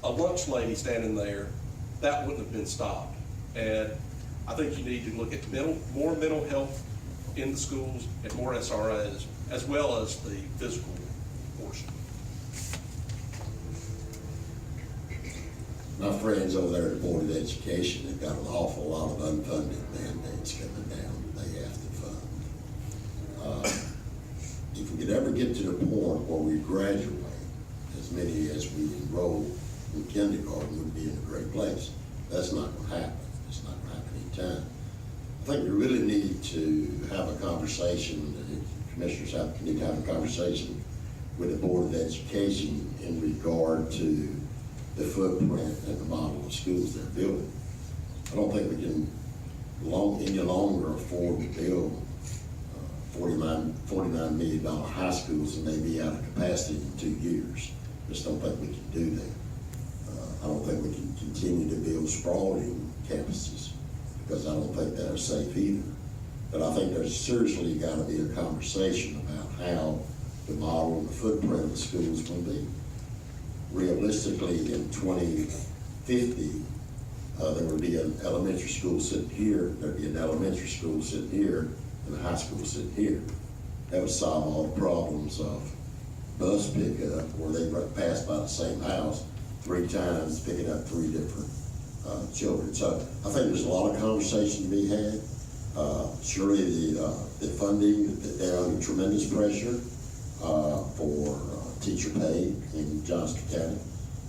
a lunch lady standing there, that wouldn't have been stopped. And I think you need to look at more mental health in the schools and more SROs, as well as the physical portion. My friends over there at the Board of Education have got an awful lot of unfunded mandates coming down that they have to fund. If we could ever get to the point where we graduate as many as we enroll in kindergarten, we'd be in a great place. That's not going to happen. It's not going to happen anytime. I think we really need to have a conversation, the commissioners need to have a conversation with the Board of Education in regard to the footprint and the model of schools they're building. I don't think we can any longer afford to build $49 million high schools and they be out of capacity in 2 years. Just don't think we can do that. I don't think we can continue to build sprawling campuses because I don't think they're safe either. But I think there's seriously got to be a conversation about how the model and the footprint of the schools will be. Realistically, in 2050, there would be an elementary school sitting here, there'd be an elementary school sitting here, and a high school sitting here. That would solve all the problems of bus pickup, where they pass by the same house 3 times, picking up 3 different children. So I think there's a lot of conversation to be had. Surely the funding, they're under tremendous pressure for teacher pay in Johnston County.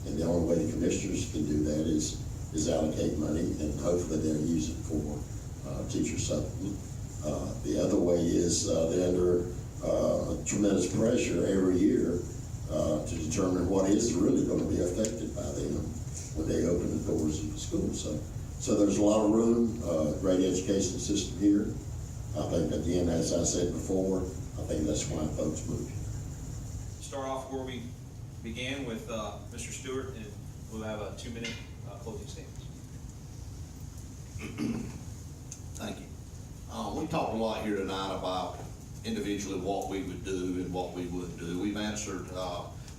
And the only way the commissioners can do that is allocate money, and hopefully they'll use it for teacher supplement. The other way is they're under tremendous pressure every year to determine what is really going to be affected by them when they open the doors of the school. So there's a lot of room, great education system here. I think again, as I said before, I think that's why folks move here. Start off where we began with Mr. Stewart, and we'll have a 2-minute closing statement. Thank you. We talked a lot here tonight about individually what we would do and what we wouldn't do. We've answered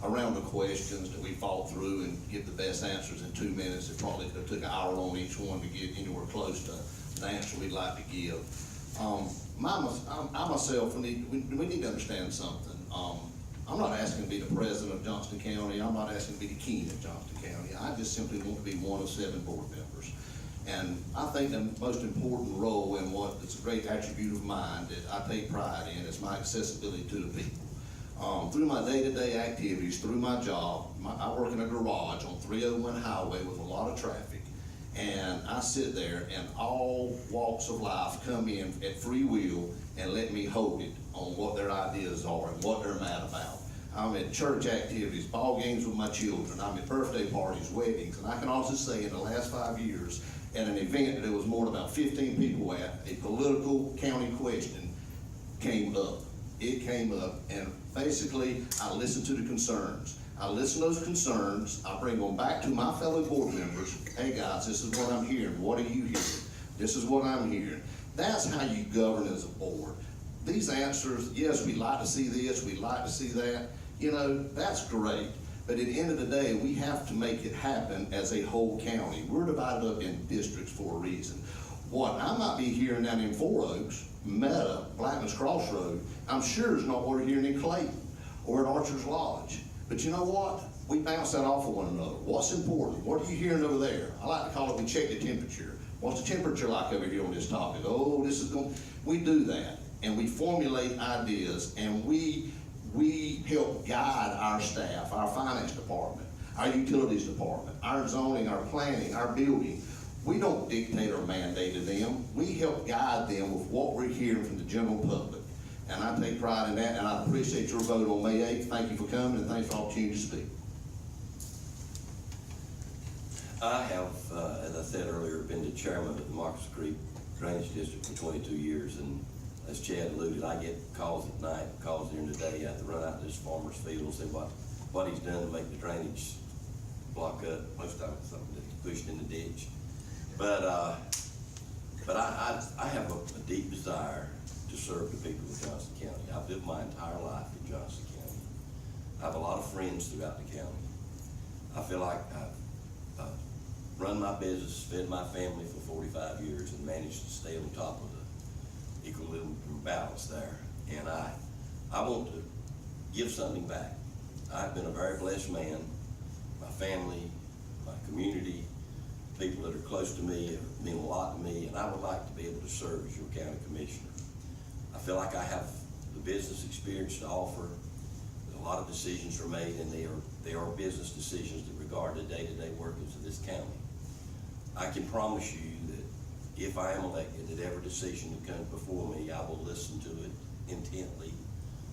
a round of questions that we fought through and give the best answers in 2 minutes. It probably could have took an hour on each one to get anywhere close to the answer we'd like to give. I myself, we need to understand something. I'm not asking to be the president of Johnston County. I'm not asking to be the king of Johnston County. I just simply want to be one of 7 board members. And I think the most important role in what is a great attribute of mine that I take pride in is my accessibility to the people. Through my day-to-day activities, through my job, I work in a garage on 301 highway with a lot of traffic. And I sit there and all walks of life come in at free will and let me hold it on what their ideas are and what they're mad about. I'm at church activities, ball games with my children, I'm at birthday parties, weddings, and I can also say in the last 5 years, at an event that there was more than about 15 people at, a political county question came up. It came up, and basically, I listened to the concerns. I listen to those concerns, I bring them back to my fellow board members. Hey guys, this is what I'm hearing. What are you hearing? This is what I'm hearing. That's how you govern as a board. These answers, yes, we'd like to see this, we'd like to see that. You know, that's great. But at the end of the day, we have to make it happen as a whole county. We're divided up in districts for a reason. What I might be hearing down in 4 Oaks, Meta, Blackman's Crossroad, I'm sure is not what we're hearing in Clayton or at Archer's Lodge. But you know what? We bounce that off of one another. What's important? What are you hearing over there? I like to call it, we check the temperature. What's the temperature like over here on this topic? Oh, this is going, we do that. And we formulate ideas, and we help guide our staff, our finance department, our utilities department, our zoning, our planning, our building. We don't dictate or mandate to them. We help guide them with what we're hearing from the general public. And I take pride in that, and I appreciate your vote on May 8th. Thank you for coming, and thanks for the opportunity to speak. I have, as I said earlier, been the chairman of the Marcus Creek Drainage District for 22 years, and as Chad alluded, I get calls at night, calls during the day. I have to run out to this farmer's field and see what he's done to make the drainage block up. Most of it's something that's pushed in the ditch. But I have a deep desire to serve the people of Johnston County. I've lived my entire life in Johnston County. I have a lot of friends throughout the county. I feel like I've run my business, fed my family for 45 years, and managed to stay on top of the equilibrium balance there. And I want to give something back. I've been a very blessed man. My family, my community, people that are close to me have meant a lot to me, and I would like to be able to serve as your county commissioner. I feel like I have the business experience to offer. A lot of decisions are made, and they are business decisions that regard the day-to-day workings of this county. I can promise you that if I am elected, that every decision that comes before me, I will listen to it intently.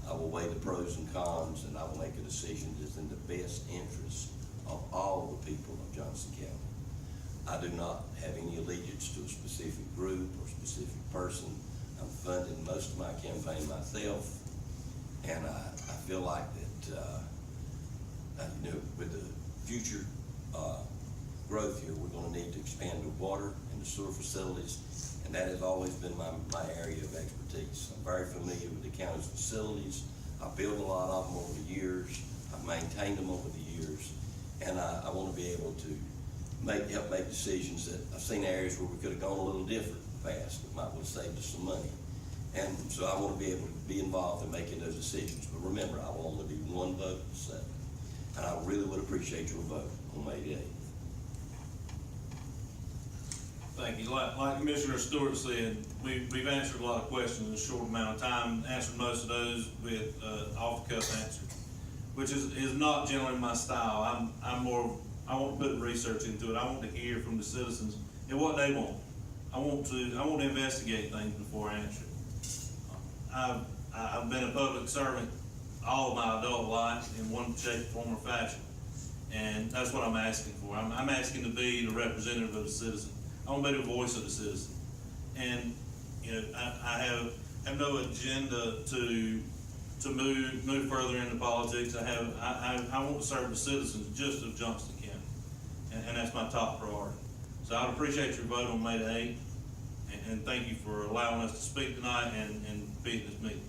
I will weigh the pros and cons, and I will make a decision that is in the best interest of all the people of Johnston County. I do not have any allegiance to a specific group or specific person. I'm funding most of my campaign myself, and I feel like that, with the future growth here, we're going to need to expand the water and the sewer facilities, and that has always been my area of expertise. I'm very familiar with the county's facilities. I've built a lot of them over the years. I've maintained them over the years, and I want to be able to help make decisions that I've seen areas where we could have gone a little different fast. It might have saved us some money. And so I want to be able to be involved in making those decisions. But remember, I will only be one vote to 7. And I really would appreciate your vote on May the 8th. Thank you. Like Commissioner Stewart said, we've answered a lot of questions in a short amount of time, answered most of those with off-the-cuff answers, which is not generally my style. I want to put research into it. I want to hear from the citizens and what they want. I want to investigate things before I answer it. I've been a public servant all of my adult life in one shape, form, or fashion, and that's what I'm asking for. I'm asking to be the representative of the citizen. I want to be the voice of the citizen, and I have no agenda to move further into politics. I want to serve the citizens just of Johnston County, and that's my top priority. So I'd appreciate your vote on May the 8th, and thank you for allowing us to speak tonight and be at this meeting.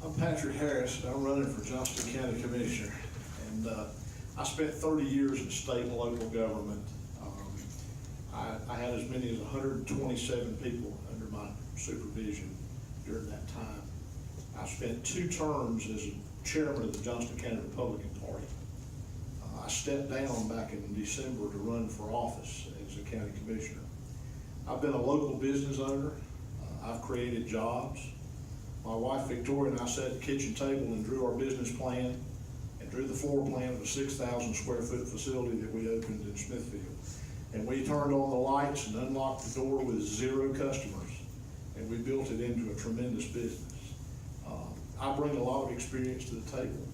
I'm Patrick Harris, and I'm running for Johnston County Commissioner. And I spent 30 years in state and local government. I had as many as 127 people under my supervision during that time. I spent 2 terms as chairman of the Johnston County Republican Party. I stepped down back in December to run for office as a county commissioner. I've been a local business owner. I've created jobs. My wife Victoria and I sat at the kitchen table and drew our business plan and drew the floor plan of a 6,000 square foot facility that we opened in Smithfield. And we turned on the lights and unlocked the door with 0 customers, and we built it into a tremendous business. I bring a lot of experience to the table.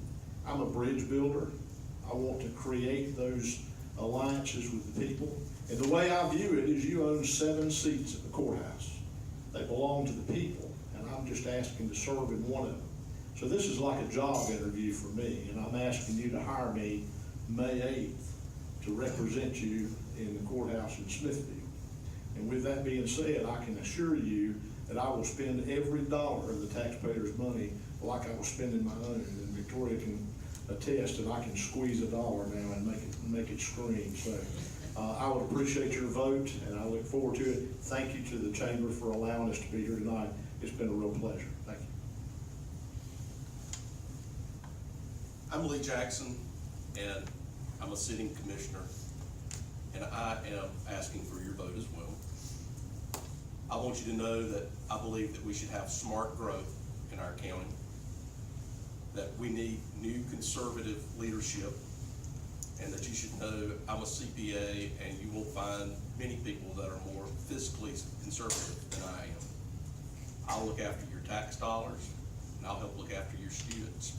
I'm a bridge builder. I want to create those alliances with the people. And the way I view it is you own 7 seats at the courthouse. They belong to the people, and I'm just asking to serve in one of them. So this is like a job interview for me, and I'm asking you to hire me May 8th to represent you in the courthouse in Smithfield. And with that being said, I can assure you that I will spend every dollar of the taxpayers' money like I was spending my own. And Victoria can attest that I can squeeze a dollar now and make it scream. So I would appreciate your vote, and I look forward to it. Thank you to the Chamber for allowing us to be here tonight. It's been a real pleasure. Thank you. I'm Lee Jackson, and I'm a sitting commissioner, and I am asking for your vote as well. I want you to know that I believe that we should have smart growth in our county, that we need new conservative leadership, and that you should know I'm a CPA, and you will find many people that are more fiscally conservative than I am. I'll look after your tax dollars, and I'll help look after your students.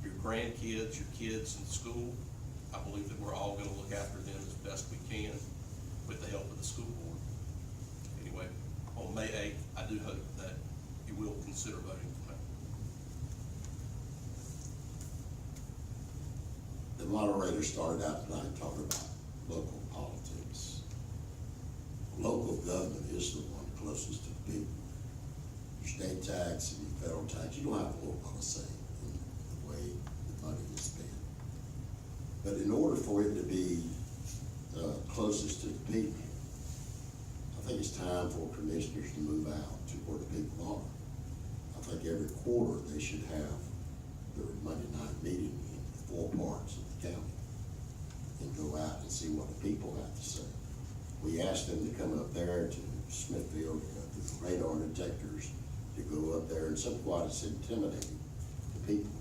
Your grandkids, your kids in school, I believe that we're all going to look after them as best we can with the help of the school board. Anyway, on May 8th, I do hope that you will consider voting for me. The moderator started out tonight talking about local politics. Local government is the one closest to the people. Your state tax and your federal tax, you don't have a whole lot of say in the way the money is spent. But in order for it to be closest to the people, I think it's time for commissioners to move out to where the people are. I think every quarter they should have their Monday night meeting in the 4 parts of the county and go out and see what the people have to say. We asked them to come up there to Smithfield, to the radar detectors, to go up there, and somewhat it's intimidating to people.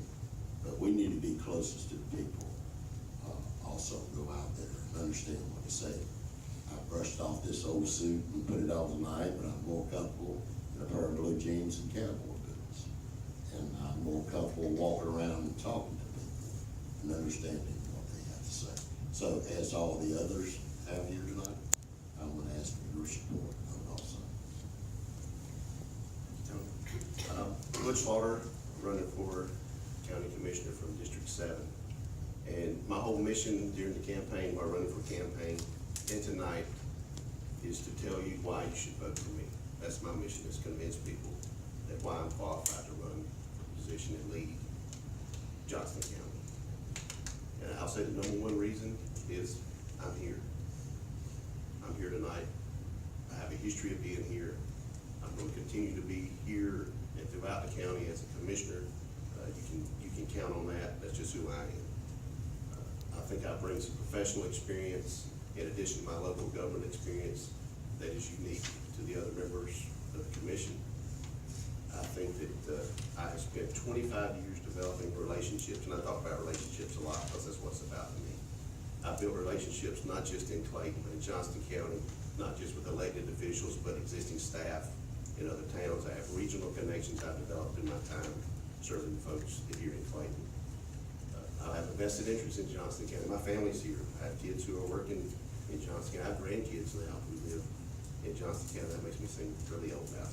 But we need to be closest to the people. Also go out there and understand what to say. I brushed off this old suit and put it on tonight, but I'm more comfortable in a pair of blue jeans and cowboy boots. and I'm more comfortable walking around and talking to people and understanding what they have to say. So as all the others have here tonight, I'm going to ask for your support also. Butch Lawter, running for County Commissioner from District 7. And my whole mission during the campaign, while running for campaign, and tonight, is to tell you why you should vote for me. That's my mission, is convince people that why I'm qualified to run for the position and lead Johnston County. And I'll say the number one reason is I'm here. I'm here tonight. I have a history of being here. I'm going to continue to be here and throughout the county as a commissioner. You can count on that. That's just who I am. I think I bring some professional experience in addition to my local government experience that is unique to the other members of the commission. I think that I have spent 25 years developing relationships, and I talk about relationships a lot because that's what it's about to me. I've built relationships not just in Clayton, but in Johnston County, not just with elected officials, but existing staff in other towns. I have regional connections I've developed in my time serving folks here in Clayton. I have a vested interest in Johnston County. My family's here. I have kids who are working in Johnston County. I have grandkids now who live in Johnston County. That makes me seem really old now.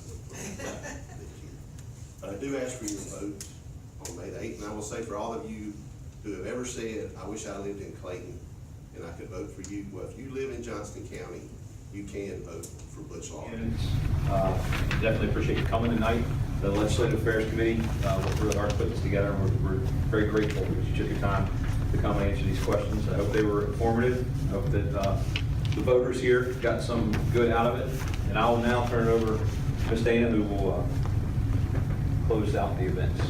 But I do ask for your vote on May the 8th. And I will say for all of you who have ever said, I wish I lived in Clayton and I could vote for you. Well, if you live in Johnston County, you can vote for Butch Lawter. Definitely appreciate you coming tonight. The Legislative Affairs Committee worked really hard to put this together, and we're very grateful that you took your time to come and answer these questions. I hope they were informative. I hope that the voters here got some good out of it. And I will now turn it over to Ms. Dana, who will close out the events.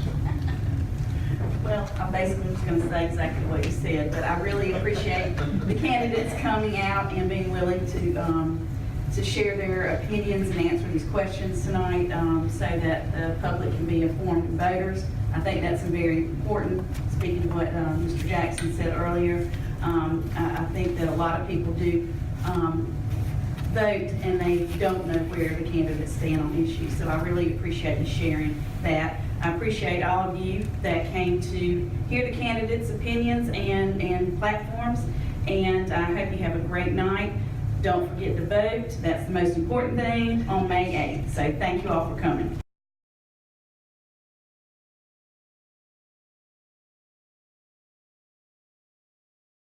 Well, I'm basically just going to say exactly what you said, but I really appreciate the candidates coming out and being willing to share their opinions and answer these questions tonight so that the public can be informed voters. I think that's very important, speaking to what Mr. Jackson said earlier. I think that a lot of people do vote and they don't know where the candidates stand on issues. So I really appreciate you sharing that. I appreciate all of you that came to hear the candidates' opinions and platforms. And I hope you have a great night. Don't forget to vote. That's the most important thing on May 8th. So thank you all for coming.